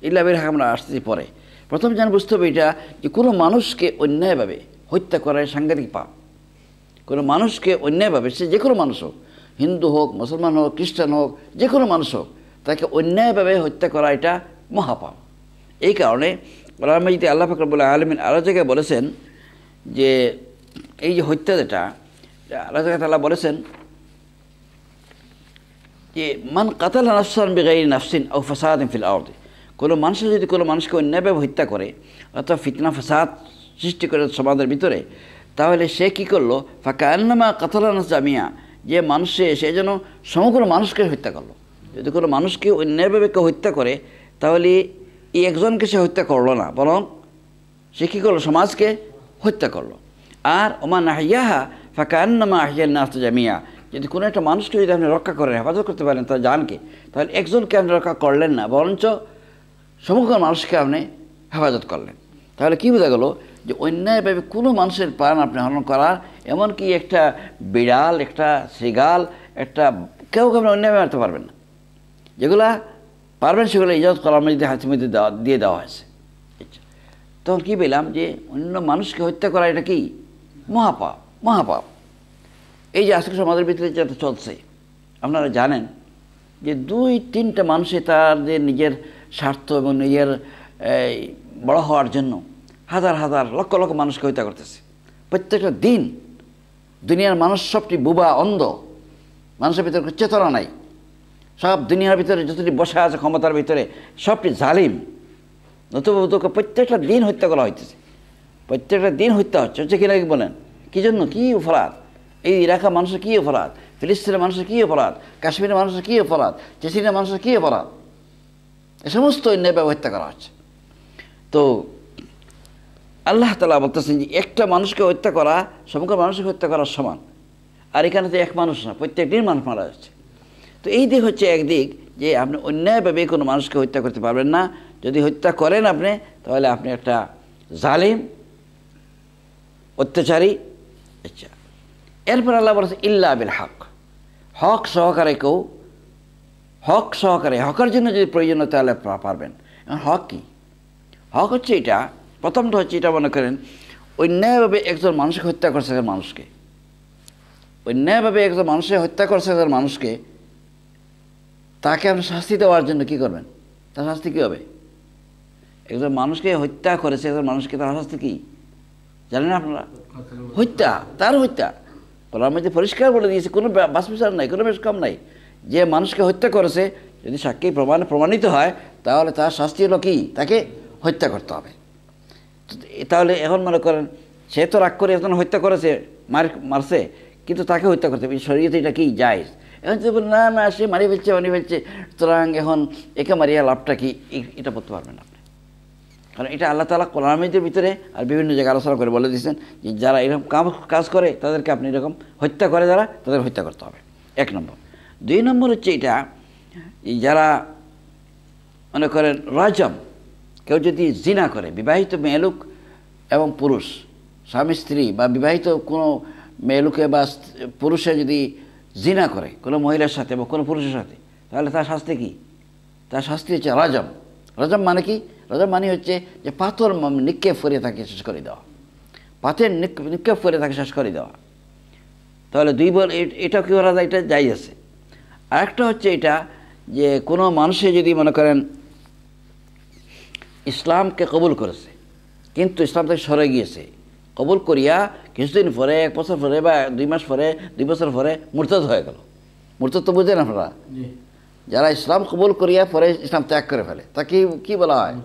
ইল্লা বিল হক আমরা আসতেছি পরে। প্রথম যেন বুঝতে হবে এটা যে কোনো মানুষকে অন্যায়ভাবে হত্যা করার সাংঘাতিক পাপ। কোনো মানুষকে অন্যায়ভাবে, সে যে কোনো মানুষ হোক, হিন্দু হোক, মুসলমান হোক, খ্রিস্টান হোক, যে কোনো মানুষ হোক, তাকে অন্যায়ভাবে হত্যা করা এটা মহাপাপ। এই কারণে কোরআন মাজিদে আল্লাহ পাক রব্বুল আলামিন আরও জায়গায় বলেছেন যে এই যে হত্যা যেটা আল্লাহ তাআলা বলেছেন যে মান কাতালা নাফসান বিগাইরি নাফসিন আও ফাসাদিন ফিল আরদি, কোনো মানুষ যদি কোনো মানুষকে অন্যায়ভাবে হত্যা করে অথবা ফিতনা ফাসাদ সৃষ্টি করে সমাজের ভিতরে, তাহলে সে কী করলো, ফাকান্নামা কাতালা নাস জামিয়া, যে মানুষে সে যেন সমগ্র মানুষকে হত্যা করলো। যদি কোনো মানুষকে অন্যায়ভাবে কেউ হত্যা করে তাহলে এই একজনকে সে হত্যা করলো না, বরং সে কী করলো, সমাজকে হত্যা করলো। আর ওমান আহিয়াহা ফাকান্নামা আহিয়ান নাস জামিয়া, যদি কোনো একটা মানুষকে যদি আপনি রক্ষা করেন, হেফাজত করতে পারেন তার জানকে, তাহলে একজনকে আপনি রক্ষা করলেন না, বরঞ্চ সমগ্র মানুষকে আপনি হেফাজত করলেন। তাহলে কী বোঝা গেল যে অন্যায়ভাবে কোনো মানুষের প্রাণ আপনি হরণ করার, এমনকি একটা বিড়াল, একটা শৃগাল, একটা কেউকে আপনি অন্যায়ভাবে মারতে পারবেন না। যেগুলা পারবেন সেগুলো ইজাজত করার মধ্যে হাতের মধ্যে দিয়ে দেওয়া হয়েছে। তখন কী পেলাম যে অন্য মানুষকে হত্যা করা এটা কি মহাপাপ, মহাপাপ। এই যে আজকে সমাজের ভিতরে যেটা চলছে আপনারা জানেন যে 2-3টা মানুষে তাদের নিজের স্বার্থ এবং নিজের বড় হওয়ার জন্য হাজার হাজার লক্ষ লক্ষ মানুষকে হত্যা করতেছে প্রত্যেকটা দিন। দুনিয়ার মানুষ সবটি বুবা, অন্ধ, মানুষের ভিতরে চেতনা নাই। সব দুনিয়ার ভিতরে যতটি বসা আছে ক্ষমতার ভিতরে সবটি জালিম, নতুবা প্রত্যেকটা দিন হত্যা করা হইতেছে, প্রত্যেকটা দিন হত্যা হচ্ছে কিনা কি বলেন? কী জন্য? কী অপরাধ? এই ইরাকা মানুষের কী অপরাধ? ফিলিস্তিনের মানুষের কী অপরাধ? কাশ্মীরের মানুষের কী অপরাধ? চেচিনের মানুষের কী অপরাধ? এ সমস্ত অন্যায়ভাবে হত্যা করা হচ্ছে। তো আল্লাহ তাআলা বলতেছেন যে একটা মানুষকে হত্যা করা সমগ্র মানুষকে হত্যা করার সমান। আর এখানে তো এক মানুষ না, প্রত্যেক দিন মানুষ মারা যাচ্ছে। তো এই দিক হচ্ছে একদিক যে আপনি অন্যায়ভাবে কোনো মানুষকে হত্যা করতে পারবেন না। যদি হত্যা করেন আপনি, তাহলে আপনি একটা জালিম, অত্যাচারী। আচ্ছা, এরপর আল্লাহ বলেছে ইল্লা বিল হক, হক সহকারে কেউ, হক সহকারে, হকের জন্য যদি প্রয়োজন হয় তাহলে পারবেন। হক কি? হক হচ্ছে এটা, প্রথমটা হচ্ছে এটা মনে করেন অন্যায়ভাবে একজন মানুষকে হত্যা করছে, একজন মানুষকে অন্যায়ভাবে একজন মানুষকে হত্যা করছে, একজন মানুষকে, তাকে আপনি শাস্তি দেওয়ার জন্য কী করবেন? তার শাস্তি কী হবে? একজন মানুষকে হত্যা করেছে একজন মানুষকে, তার শাস্তি কী জানেন আপনারা? হত্যা, তার হত্যা। কোরআনের মধ্যে পরিষ্কার বলে দিয়েছে, কোনো বাছবিচার নাই, কোনো বেশ কম নাই। যে মানুষকে হত্যা করেছে যদি সাক্ষী প্রমাণিত হয় তাহলে তার শাস্তি হলো কি? তাকে হত্যা করতে হবে। তাহলে এখন মনে করেন সে তো রাগ করে একজন হত্যা করেছে, মারছে, কিন্তু তাকে হত্যা করতে হবে, শরীয়তে এটা কি জায়েজ? এখন যদি বলেন না না সে মারি ফেলছে, সুতরাং এখন একে মারিয়া লাভটা কি, এটা বলতে পারবেন আপনি। কারণ এটা আল্লাহ তাআলা কোরআনের ভিতরে আর বিভিন্ন জায়গায় আলোচনা করে বলে দিয়েছেন যে যারা এরকম কাজ করে তাদেরকে আপনি এরকম হত্যা করে, যারা তাদের হত্যা করতে হবে, 1 নম্বর। 2 নম্বর হচ্ছে এটা যারা মনে করেন রাজম, কেউ যদি জিনা করে, বিবাহিত মেয়েলোক এবং পুরুষ, স্বামী স্ত্রী বা বিবাহিত কোনো মেয়েলোকে বা পুরুষে যদি জিনা করে কোনো মহিলার সাথে বা কোনো পুরুষের সাথে, তাহলে তার শাস্তি কী? তার শাস্তি হচ্ছে রাজম। রাজম মানে কি? রাজম মানে হচ্ছে যে পাথর নিক্ষেপ করে তাকে শেষ করে দেওয়া, পাথর নিক্ষেপ করে তাকে শেষ করে দেওয়া। তাহলে 2 বল এটা কি করা যায়? এটা যাই আছে। আরেকটা হচ্ছে এটা যে কোনো মানুষে যদি মনে করেন ইসলামকে কবুল করেছে কিন্তু ইসলাম থেকে সরে গিয়েছে, কবুল করিয়া কিছুদিন পরে, 1 বছর পরে বা 2 মাস পরে, 2 বছর পরে মুরতাদ হয়ে গেল। মুরতাদ তো বুঝেন আপনারা? যারা ইসলাম কবুল করিয়া পরে ইসলাম ত্যাগ করে ফেলে তাকে কি বলা হয়?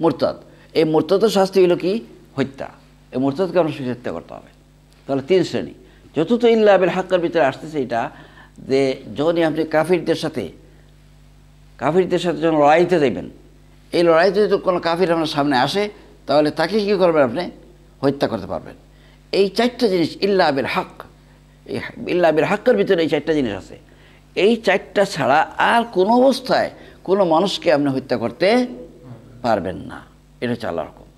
মুরতাদ। এই মুরতাদের শাস্তি হলো কি? হত্যা। এই মুরতাদকে আমরা হত্যা করতে হবে। তাহলে 3 শ্রেণী। চতুর্থ ইল্লা বিল হাক্কের ভিতরে আসতেছে এটা যে যখনই আপনি কাফিরদের সাথে যখন লড়াইতে যাইবেন, এই লড়াইতে যদি কোনো কাফির আপনার সামনে আসে তাহলে তাকে কী করবেন? আপনি হত্যা করতে পারবেন। এই 4টা জিনিস ইল্লা বিল হক, এই ইল্লা বিল হকের ভিতরে এই 4টা জিনিস আছে। এই 4টা ছাড়া আর কোনো অবস্থায় কোনো মানুষকে আপনি হত্যা করতে পারবেন না। এটা হচ্ছে আল্লাহর হুকুম।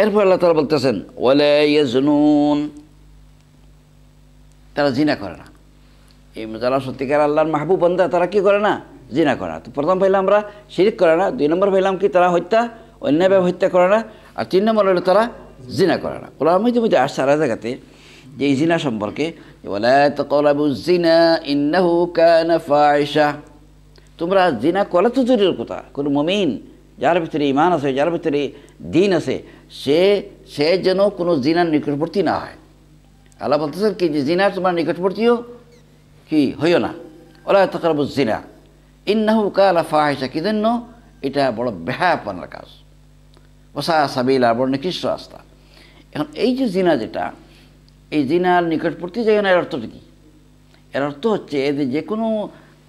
এরপর আল্লাহ তাআলা বলতেছেন ওয়ালা ইয়াজনুন, তারা জিনা করে না। এই যারা সত্যিকার আল্লাহর মাহবুব বান্দা তারা কি করে না? জিনা করে না। তো প্রথম পাইলাম আমরা শিরিক করে না, 2 নম্বর পাইলাম কি তারা অন্যায়ভাবে হত্যা করে না, আর 3 নম্বর হলো তারা জিনা করে না। ওরা আমি তুমি আসছে আর জায়গাতে যে এই জিনা সম্পর্কে ওয়ালা তাকরাবুজ জিনা ইন্নাহু কানা ফাহিশা, তোমরা জিনা করা তো দূরের কথা, কোনো মুমিন যার ভিতরে ঈমান আছে, যার ভিতরে দ্বীন আছে, সে যেন কোনো জিনার নিকটবর্তী না হয়। আল্লাহ বলতেছেন কি যে জিনার তোমার নিকটবর্তীও কি হইও না। ওলা তাকরাবুজ জিনা ইন্নাহু কানা ফাহিশা, কি জন্য? এটা বড় বেহায়াপনার কাজ, ওসা সাবিলা, বড় নিকৃষ্ট রাস্তা। এখন এই যে জিনা, যেটা এই জিনার নিকটবর্তী জায়গা না, এর অর্থটা কি? এর অর্থ হচ্ছে যে কোনো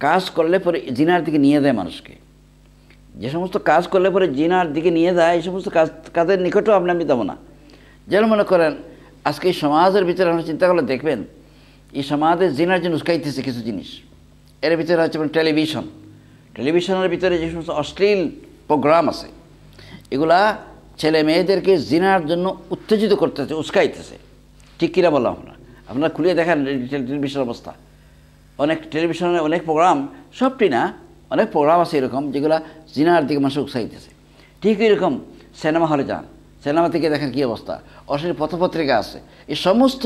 কাজ করলে পরে জিনার দিকে নিয়ে দেয় মানুষকে। যে সমস্ত কাজ করলে পরে জিনার দিকে নিয়ে যায়, এই সমস্ত কাজের নিকটও আমি দেবো না। যেন মনে করেন আজকে এই সমাজের ভিতরে আমরা চিন্তা করলে দেখবেন এই সমাজের জিনার জন্য উস্কাইতেছে কিছু জিনিস। এর ভিতরে হচ্ছে টেলিভিশনের ভিতরে যে সমস্ত অশ্লীল প্রোগ্রাম আছে, এগুলা ছেলে মেয়েদেরকে জিনার জন্য উত্তেজিত করতেছে, উস্কাইতেছে। ঠিক কিনা বললাম না? আপনারা খুলিয়ে দেখেন টেলিভিশনের অবস্থা। অনেক টেলিভিশনের অনেক প্রোগ্রাম, সবটি না, অনেক প্রোগ্রাম আছে এরকম যেগুলো জিনার দিকে মানুষ উৎসাহিতেছে। ঠিক এরকম সিনেমা হলে যান, সিনেমা থেকে দেখেন কী অবস্থা। অশ্লীল পত্রপত্রিকা আছে, এই সমস্ত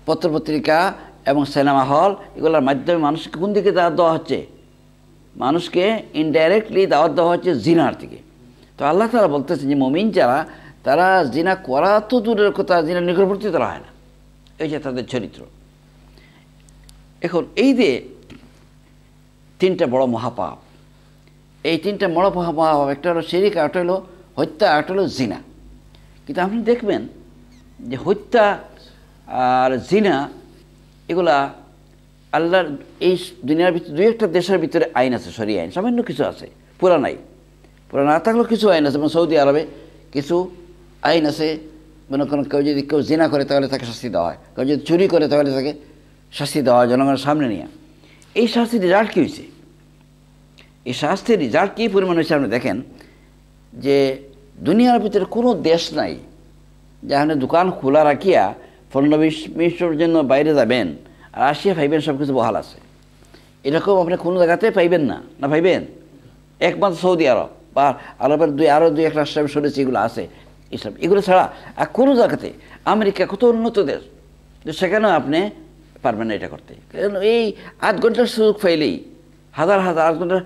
পত্রপত্রিকা এবং সিনেমা হল এগুলোর মাধ্যমে মানুষকে কোন দিকে দাওয়াত দেওয়া হচ্ছে? মানুষকে ইনডাইরেক্টলি দাওয়াত দেওয়া হচ্ছে জিনার দিকে। তো আল্লাহ তাআলা বলতেছেন যে মুমিন যারা, তারা জিনা করা তো দূরের কথা, জিনার নিকটবর্তী তারা হয় না। এই যে তাদের চরিত্র। এখন এই যে 3টা বড় মহাপাপ, এই 3টা বড় মহাপাপ, একটা হলো শিরিক, একটা হলো হত্যা, একটা হলো জিনা। কিন্তু আপনি দেখবেন যে হত্যা আর জিনা এগুলা আল্লাহর এই দুনিয়ার ভিতরে 2-1টা দেশের ভিতরে আইন আছে, শরীয়ত আইন, সামান্য কিছু আছে, পুরা নাই। পুরা না থাকলেও কিছু আইন আছে। যেমন সৌদি আরবে কিছু আইন আছে, মনে করেন কেউ জিনা করে তাহলে তাকে শাস্তি দেওয়া হয়, কেউ যদি চুরি করে তাহলে তাকে শাস্তি দেওয়া হয় জনগণের সামনে নিয়ে। এই শাস্তির রেজাল্ট কী হয়েছে? এই শাস্তির রেজাল্ট কী পরিমাণ হয়েছে আপনি দেখেন যে দুনিয়ার ভিতরে কোনো দেশ নাই যেখানে দোকান খোলা রাখিয়া 15-20 মিনিটের জন্য বাইরে যাবেন আর আসিয়া পাইবেন সব কিছু বহাল আছে। এরকম আপনি কোনো জায়গাতে পাইবেন না, না পাইবেন? একমাত্র সৌদি আরব বা আরবের আরও 2-1 রাষ্ট্র আমি শুনেছি এগুলো আছে। এগুলো ছাড়া আর কোনো জায়গাতে, আমেরিকা কত উন্নত দেশ, সেখানেও আপনি পারবেন না এটা করতে। কারণ এই 8 ঘন্টার সুযোগ পাইলেই হাজার 8 ঘন্টা,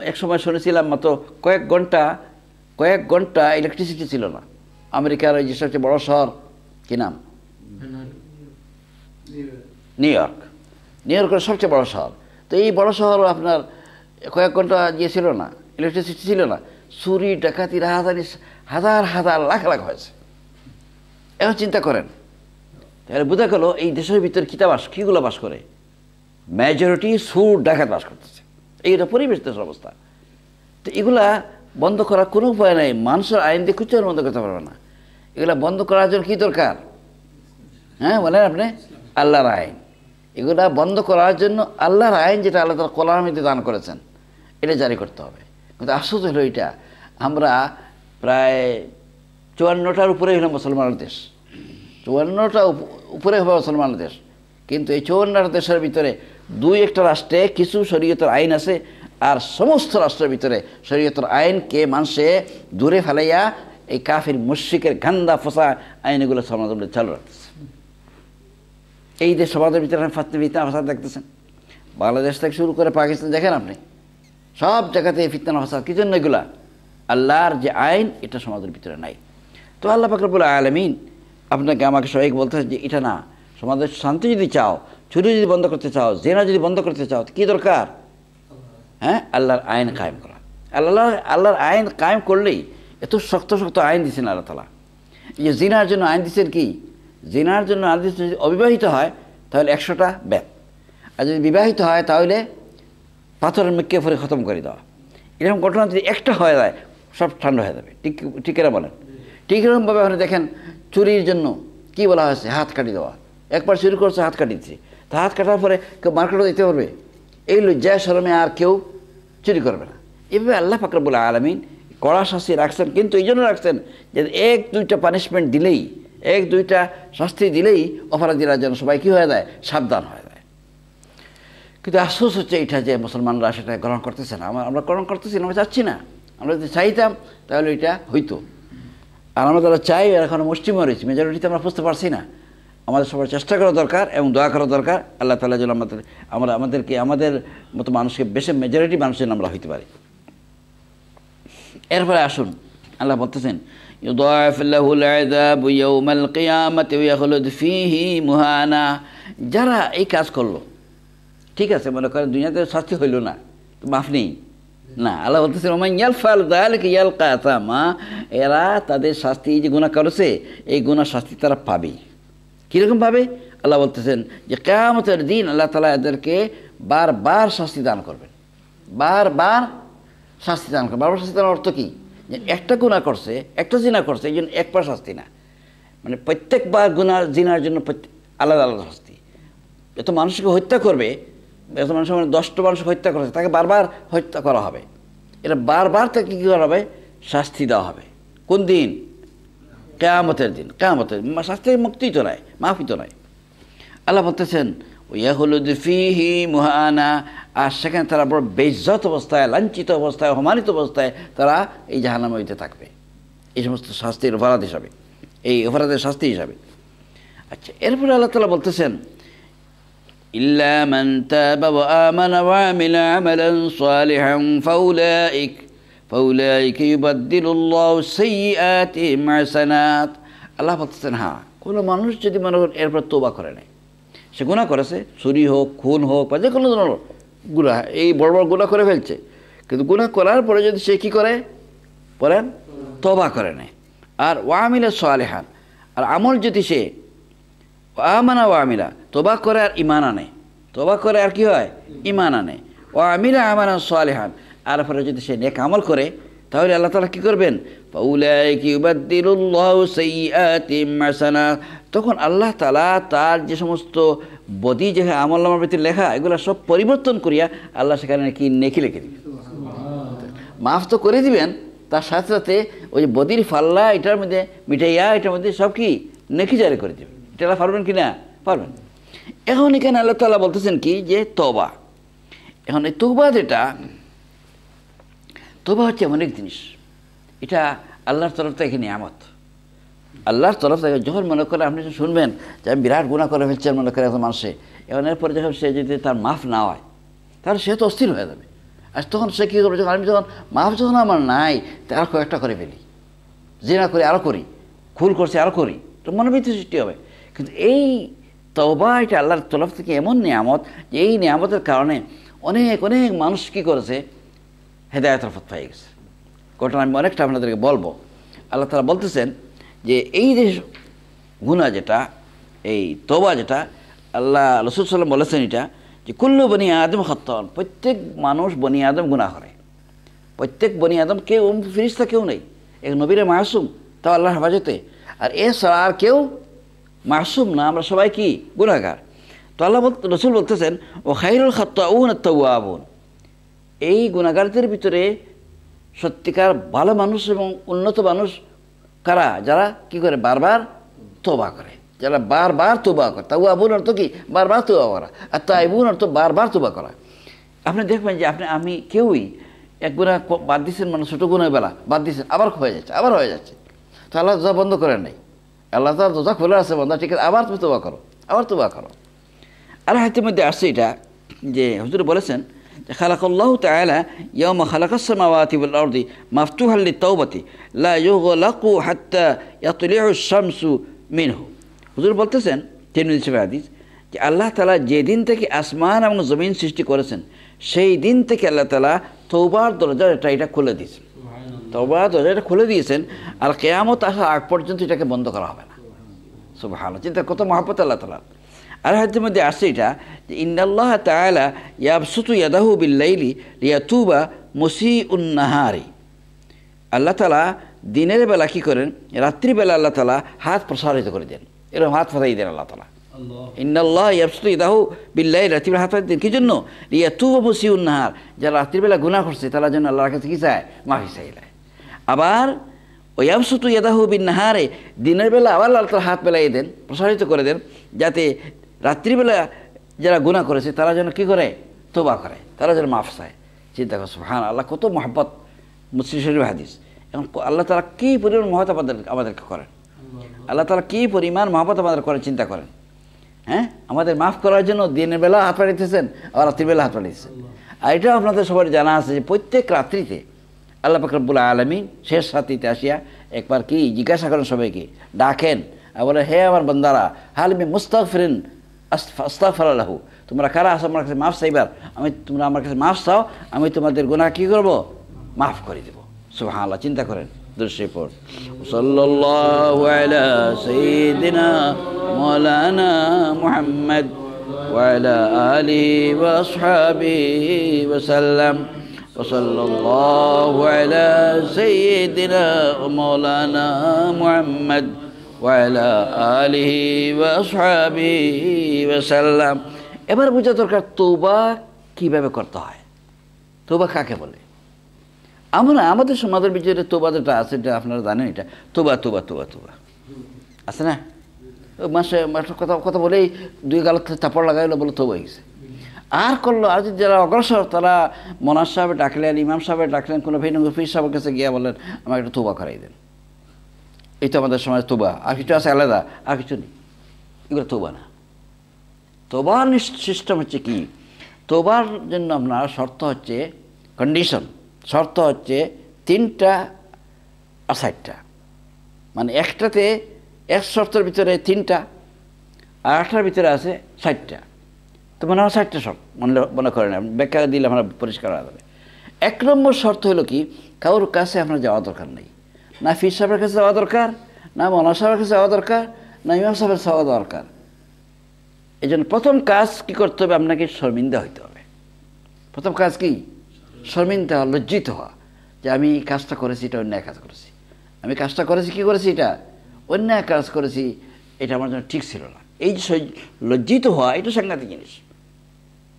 এক সময় শুনেছিলাম মাত্র কয়েক ঘন্টা ইলেকট্রিসিটি ছিল না। আমেরিকার এই যে সবচেয়ে বড় শহর, কী নাম? নিউ ইয়র্কের সবচেয়ে বড় শহর। তো এই বড় শহরও আপনার কয়েক ঘন্টা ছিল না, ইলেকট্রিসিটি ছিল না। চুরি ডাকাতি রাহাজানি হাজার লাখ হয়েছে। এখন চিন্তা করেন, তাহলে বোঝা গেল এই দেশের ভিতরে কীগুলো বাস করে? মেজরিটি সুর ডাকাত বাস করতেছে। এইটা পরিবেশ দেশের অবস্থা। তো এগুলা বন্ধ করার কোনো উপায় নাই। মানুষের আইন দিয়ে কিছু বন্ধ করতে পারবে না। এগুলা বন্ধ করার জন্য কী দরকার? হ্যাঁ বলেন আপনি? আল্লাহর আইন। এগুলা বন্ধ করার জন্য আল্লাহর আইন, যেটা আল্লাহ তাআলা কোরআনের মধ্যে দান করেছেন, এটা জারি করতে হবে। কিন্তু আশ্চর্য হলো এটা, আমরা প্রায় 54টার উপরে হলো মুসলমানের দেশ, 54টা উপরে হবে মুসলমানের দেশ। কিন্তু এই 54টা দেশের ভিতরে 2-1টা রাষ্ট্রে কিছু শরীয়তের আইন আছে, আর সমস্ত রাষ্ট্রের ভিতরে শরীয়তের আইনকে মানুষে দূরে ফেলাইয়া এই কাফির মুশরিকের গান্দা ফসা আইনগুলো সমাজের মধ্যে চালু রাখতেছে। এই যে সমাজের ভিতরে ফিতনা ফাসাদ দেখতেছেন, বাংলাদেশ থেকে শুরু করে পাকিস্তান দেখেন আপনি, সব জায়গাতে ফিতনা ফাসাদ। কি জন্য? এগুলা আল্লাহর যে আইন, এটা সমাজের ভিতরে নাই। তো আল্লাহ পাক রব্বুল আলামিন আপনাকে আমাকে সবাইকে বলতে যে এটা না, সমাজের শান্তি যদি চাও, চুরি যদি বন্ধ করতে চাও, জেনা যদি বন্ধ করতে চাও, কী দরকার? হ্যাঁ, আল্লাহর আইন কায়েম করা। আল্লাহর আইন কায়েম করলেই, এত শক্ত শক্ত আইন দিচ্ছেন আল্লাহ তাআলা। এই যে জিনার জন্য আইন দিচ্ছেন কি, জিনার জন্য আইন দিচ্ছেন যদি অবিবাহিত হয় তাহলে 100টা বেত, আর যদি বিবাহিত হয় তাহলে পাথরের মেঘকে ফরে খতম করে দেওয়া। এরকম ঘটনা যদি একটা হয়ে যায় সব ঠান্ডা হয়ে যাবে। ঠিক এরা বলেন। ঠিক এরকমভাবে আপনি দেখেন চুরির জন্য কি বলা হয়েছে, হাত কাটি দেওয়া। একবার চুরি করছে, হাত কাটি দিচ্ছে, তা হাত কাটার পরে কেউ মার্কেটে দিতে পারবে? এই লজ্জা শরমে আর কেউ চুরি করবে না। এভাবে আল্লাহ পাক রব্বুল আলামিন কড়া শাস্তি রাখছেন, কিন্তু এই জন্য রাখছেন যে 1-2টা পানিশমেন্ট দিলেই, 1-2টা শাস্তি দিলেই অপরাধীরা যেন সবাই কী হয়ে যায়, সাবধান হয়ে যায়। কিন্তু আফসোস হচ্ছে এটা যে মুসলমানরা সেটা গ্রহণ করতেছে না। আমরা গ্রহণ করতেছি না, আমরা চাচ্ছি না। আমরা যদি চাইতাম তাহলে এটা হইতো। আর আমরা যারা চাই এখন মুষ্টিমেয় রয়েছি, মেজরিটিতে আমরা বুঝতে পারছি না। আমাদের সবার চেষ্টা করা দরকার এবং দোয়া করা দরকার আল্লাহ তাআলা যেন আমাদের মতো মানুষকে বেশি মেজরিটি মানুষের আমরা হইতে পারি। এরপরে আসুন, আল্লাহ বলতেছেন ইউদাইফ লাহুল আযাবু ইয়াওমাল কিয়ামাতি ওয়া ইয়াখলুদ ফীহি মুহানা। যারা এই কাজ করলো, ঠিক আছে, মনে করেন দুনিয়াতে শাস্তি হইল না, তো মাফ নেই না। আল্লাহ বলতেছেন ওমান ইয়ালফাল যালিকা ইয়ালকা আসামা, এরা তাদের শাস্তি, এই যে গুনাহ করেছে এই গুনাহ শাস্তি তারা পাবে। কীরকম পাবে? আল্লাহ বলতেছেন যে কিয়ামতের দিন আল্লাহ তাআলা এদেরকে বারবার শাস্তি দান করবেন, বারবার শাস্তি দান করবেন। বারবার শাস্তি দানের অর্থ কী? যে একটা গুনাহ করছে, একটা জিনা করছে, এই জন্য একবার শাস্তি না, মানে প্রত্যেকবার জিনার জন্য আলাদা আলাদা শাস্তি। এত মানুষকে হত্যা করবে, এত মানুষ মানে 10টা মানুষ হত্যা করেছে, তাকে বারবার হত্যা করা হবে। এটা বারবার তাকে কী করা হবে? শাস্তি দেওয়া হবে। কোন দিন? কিয়ামতের দিন। কিয়ামতের শাস্তির মুক্তি তো নয়, মাফি তো নয়। আল্লাহ বলতেছেন ইয়াখলুদ ফীহি মুহানা, আর সেখানে তারা বড় বেইজ্জত অবস্থায়, লাঞ্ছিত অবস্থায়, অপমানিত অবস্থায় তারা এই জাহান্নামে হইতে থাকবে। এই সমস্ত শাস্তির অপরাধ হিসাবে, এই অপরাধের শাস্তি হিসাবে। আচ্ছা, এরপরে আল্লাহ তাআলা বলতেছেন ইল্লা মান তাবা ওয়া আমানা ওয়া আমিলা আমালান সালিহান ফাউলাইকা ইউবাদদিলুল্লাহু সাইয়্যাতিহিম হাসানাত। আল্লাহ বলতেছেন হ্যাঁ, কোনো মানুষ যদি মনে করেন এরপর তওবা করে নেয়, সে গুনাহ করেছে, চুরি হোক, খুন হোক, বা যে কোনো ধরনের গুনাহ, এই বড় বড় গুনাহ করে ফেলছে, কিন্তু গুনাহ করার পরে যদি সে কী করে, বলেন, তওবা করে নেয়, আর ওয়া আমিলা সালিহান, আর আমল যদি সে আমানা ওয়া আমিলা, তওবা করে আর ঈমান আনে, তওবা করে আর কি হয়, ঈমান আনে, ওয়া আমিলা আমালান সালিহান, আর পরে যদি সে নেক আমল করে, তাহলে আল্লাহ তাআলা কী করবেন? ফাউলাইকা ইউবাদদিলুল্লাহু সাইয়্যাতিহিম হাসানাত। তখন আল্লাহ তাআলা তার যে সমস্ত বদি যে আমলনামার ভিতরে লেখা, এগুলো সব পরিবর্তন করিয়া আল্লাহ সেখানে কি নেকি লিখে দিবেন, মাফ তো করে দিবেন, তার সাথে সাথে ওই যে বদির ফাল্লা এটার মধ্যে মিটাইয়া, এটার মধ্যে সব কি নেকি জারি করে দেবেন। এটা পারবেন কি না? পারবেন। এখন এখানে আল্লাহ তাআলা বলতেছেন কি, যে তওবা। এখন এই তওবা যেটা, তওবা হচ্ছে এমন এক জিনিস, এটা আল্লাহর তরফ থেকে নিয়ামত। আল্লাহর তরফ থেকে যখন মনে করে আপনি শুনবেন যে আমি বিরাট গুনাহ করে ফেলছেন, মনে করে এখন মানুষে, এখন এরপরে যখন সে যদি তার মাফ না হয়, তাহলে সে তো অস্থির হয়ে যাবে। আর তখন সে কী করবে, যখন আমি যখন মাফ যখন আমার নাই, তা আরও কয়েকটা করে ফেলি, জিনা করি আরও করি, খুন করছি আরও করি, তো মনোবৃত্তি সৃষ্টি হবে। কিন্তু এই তওবা এটা আল্লাহর তরফ থেকে এমন নিয়ামত, যে এই নিয়ামতের কারণে অনেক অনেক মানুষ কী করেছে, হেদায়েতের পথ পেয়ে গেছে। ঘটনা আমি অনেকটা আপনাদেরকে বলবো। আল্লাহ তাআলা বলতেছেন যে এই যে গুনাহ যেটা, এই তওবা যেটা, আল্লাহ রাসূল সাল্লাল্লাহু আলাইহি ওয়াসাল্লাম বলেছেন এটা, যে কুল্লু বনি আদম খাত্তাউন, প্রত্যেক মানুষ বনি আদম গুনাহ করে, প্রত্যেক বনি আদম, কেউ ফেরেশতা কেউ নেই, এক নবীরে মাসুম, তাও আল্লাহর হেফাজতে, আর এছাড়া আর কেউ মাসুম না, আমরা সবাই কি গুনাহগার। তো আল্লাহ রাসূল বলতেছেন ও খায়রুল খাত্তাউন আত-তাওয়াবুন, এই গুনাহগারদের ভিতরে সত্যিকার ভালো মানুষ এবং উন্নত মানুষ কারা? যারা কি করে, বারবার তওবা করে, যারা বারবার তওবা করে। তাওয়াবুন অর্থ কি, বারবার তওবা করা, আর তাইবুন অর্থ বারবার তওবা করা। আপনি দেখবেন যে আমি কেউই এক গুনাহ বাদ দিচ্ছেন, মানে ছোটো গুনাহ বেলা বাদ দিচ্ছেন, আবার হয়ে যাচ্ছে, আবার হয়ে যাচ্ছে, তো আল্লাহ দরজা বন্ধ করেন নাই, আল্লাহ তার দরজা খোলা আছে, বন্ধ, ঠিক আছে, আবার তুমি তওবা করো, আবার তওবা করো। আর হাতের মধ্যে আসছে এটা, যে হুজুর বলেছেন খালাকাল্লাহু তাআলা ইয়াওমা খালাকাস সামাওয়াতি ওয়াল আরদি মাফতুহাল লিত-তাওবাতি লা ইউগলাকু হাত্তা ইয়াতলিউ আশ-শামসু মিনহু। হুজুর বলতেছেন, তিরমিজি শরীফের হাদিস, যে আল্লাহ তাআলা যেদিন থেকে আসমান এবং জমিন সৃষ্টি করেছেন সেই দিন থেকে আল্লাহ তাআলা তওবার দরজাটা এটা খুলে দিয়েছেন। তওবার দরজাটা খুলে দিয়েছেন, আর কিয়ামত আসার আগ পর্যন্ত এটাকে বন্ধ করা হবে না। সুবহানাল্লাহ, চিন্তা কত মহব্বত আল্লাহ তাআলা। আর হাদিসের মধ্যে আসছে এটা যে ইন্নাল্লাহ তাআলা ইয়াবসুতু ইয়াদাহু বিল-লাইলি লিয়াতুবা মুসিউন নাহারি। আল্লাহ তাআলা দিনের বেলা কি করেন, রাত্রিবেলা আল্লাহ তাআলা হাত প্রসারিত করে দেন, এরকম হাত ফাটাই দেন আল্লাহ তাআলা। ইন্নাল্লাহ ইয়াবসুতু ইয়াদাহু বিল-লাইলি, রাত্রিবেলা হাত ফাটাই দেন কি জন্য? লিয়াতুবা মুসিউন নাহার, যারা রাত্রিবেলা গুনাহ করছে তারা যেন আল্লাহর কাছে কি চায়, মাফি চাইলে। আবার ওয়াবসুতু ইয়াদাহু বিন-নাহারে, দিনের বেলা আবার আল্লাহ তাআলা হাত মেলাই দেন, প্রসারিত করে দেন, যাতে রাত্রিবেলা যারা গুনাহ করেছে তারা যেন কি করে, তওবা করে, তারা যেন মাফ চায়। চিন্তা করো সুবহানাল্লাহ, কত মহব্বত। মুসলিম শরীফ হাদিস। এখন আল্লাহ তাআলা কী পরিমাণ মহব্বত আমাদেরকে করেন, আল্লাহ তাআলা কী পরিমাণ মহব্বত আমাদের করেন চিন্তা করেন। হ্যাঁ, আমাদের মাফ করার জন্য দিনের বেলা হাত পাঠিয়েছেন, আবার রাত্রিবেলা হাত পাঠিয়েছেন। আর এটাও আপনাদের সবার জানা আছে যে প্রত্যেক রাত্রিতে আল্লাহ পাক রব্বুল আলামিন শেষ রাত্রিতে আসিয়া একবার কি জিজ্ঞাসা করেন, সবাইকে ডাকেন আর বলে, হে আমার বান্দারা, হাল মিন মুস্তাগফিরিন আস্তাগফির লাহু, তোমরা কারা আছো আমার কাছে মাফ চাইবার, তোমরা আমার কাছে মাফ চাও, আমি তোমাদের গুনাহ কি করব, মাফ করে দেব। সুবহানাল্লাহ, চিন্তা করেন। দৃষ্টি পড় সাল্লাল্লাহু আলা সাইয়্যিদিনা মাওলানা মুহাম্মদ ওয়া আলা আলিহি ওয়া আসহাবিহি ওয়া সাল্লাম। সাল্লাল্লাহু আলা সাইয়্যিদিনা মাওলানা মুহাম্মদ ওয়া আলা আলিহি ওয়া আসহাবিহি ওয়া সাল্লাম। এবার বোঝা দরকার তওবা কিভাবে করতে হয়, তওবা কাকে বলে। আমাদের সমাজের ভিতরে তওবা যেটা আছে, এটা আপনারা জানেন, এটা তওবা তওবা তওবা তওবা আছে না। মাসে কথা বলেই দুই গালত চাপড় লাগাইলো, বলে তওবা হয়ে গেছে। আর করলো, আর যদি যারা অগ্রসর তারা মোনাজ সাহেব ডাকলেন, ইমাম সাহেব ডাকলেন, কোনো ফির সাহেবের কাছে গিয়া বললেন আমাকে একটা তওবা করাই দেন। এই তো আমাদের সমাজ তওবা, আর কিছু আছে আলাদা, আর কিছু নেই, এগুলো তওবা না। তওবার সিস্টেম হচ্ছে কি, তওবার জন্য আপনার শর্ত হচ্ছে, কন্ডিশন শর্ত হচ্ছে 3টা আর 4টা, মানে একটাতে এক শর্তের ভিতরে 3টা আর 8টার ভিতরে আছে 4টা। তো মনে হয় 4টা শর্ত মনে করেন, ব্যাখ্যা দিলে আমরা পরিষ্কার হয়ে যাবে। 1 নম্বর শর্ত হলো কি, কারোর কাছে আপনার যাওয়া দরকার নেই, না ফির সাহেবের কাছে যাওয়া দরকার, না মৌলানা সাহেবের কাছে যাওয়া দরকার, না ইমাম সাহেবের যাওয়া দরকার। এই জন্য প্রথম কাজ কি করতে হবে, আপনাকে শর্মিন্দা হইতে হবে। প্রথম কাজ কি, শর্মিন্দা, লজ্জিত হওয়া, যে আমি কাজটা করেছি, এটা অন্যায় কাজ করেছি, আমি কাজটা করেছি, কি করেছি, এটা অন্যায় কাজ করেছি, এটা আমার জন্য ঠিক ছিল না। এই যে লজ্জিত হওয়া, এটা সাংঘাতিক জিনিস।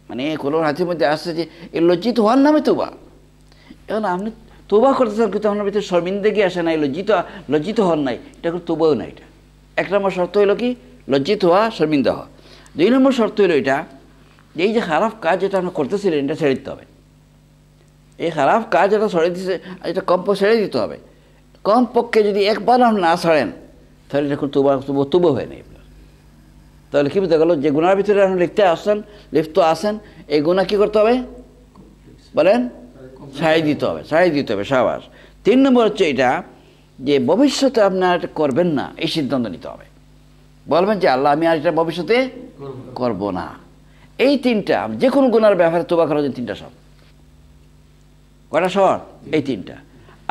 মানে কোনো হাতের মধ্যে আসছে যে এই লজ্জিত হওয়ার নামে তওবা। এখন আপনি তওবা করতেছেন কিন্তু আপনার ভিতরে শর্মিন্দগি আসে নাই, লজ্জিত হওয়ার নাই, এটা কোনো তওবাও নাই। এটা 1 নম্বর শর্ত হলো কি, লজ্জিত হওয়া, শর্মিন্দা হওয়া। 2 নম্বর শর্ত হলো এটা, যে এই যে খারাপ কাজ যেটা আপনি করতেছিলেন, এটা ছেড়ে দিতে হবে। এই খারাপ কাজ যেটা ছেড়ে দিচ্ছে, এটা কমপক্ষে ছেড়ে দিতে হবে। কমপক্ষে যদি একবার আপনি না ছাড়েন, তাহলে এটা কোনো তওবা হয় নাই আপনার। তাহলে কী বুঝতে গেল, যে গুনার ভিতরে আপনি লিপ্ত আছেন, এই গুনাহ কী করতে হবে বলেন, ছাড়িয়ে দিতে হবে, সাবাস। 3 নম্বর হচ্ছে এটা, যে ভবিষ্যতে আপনার এটা করবেন না, এই সিদ্ধান্ত নিতে হবে। বলবেন যে আল্লাহ, আমি আর এটা ভবিষ্যতে করব না। এই 3টা, যে কোনো গুনার ব্যাপারে তওবা করার জন্য 3টা শর্ত। কয়টা শর্ত? এই 3টা।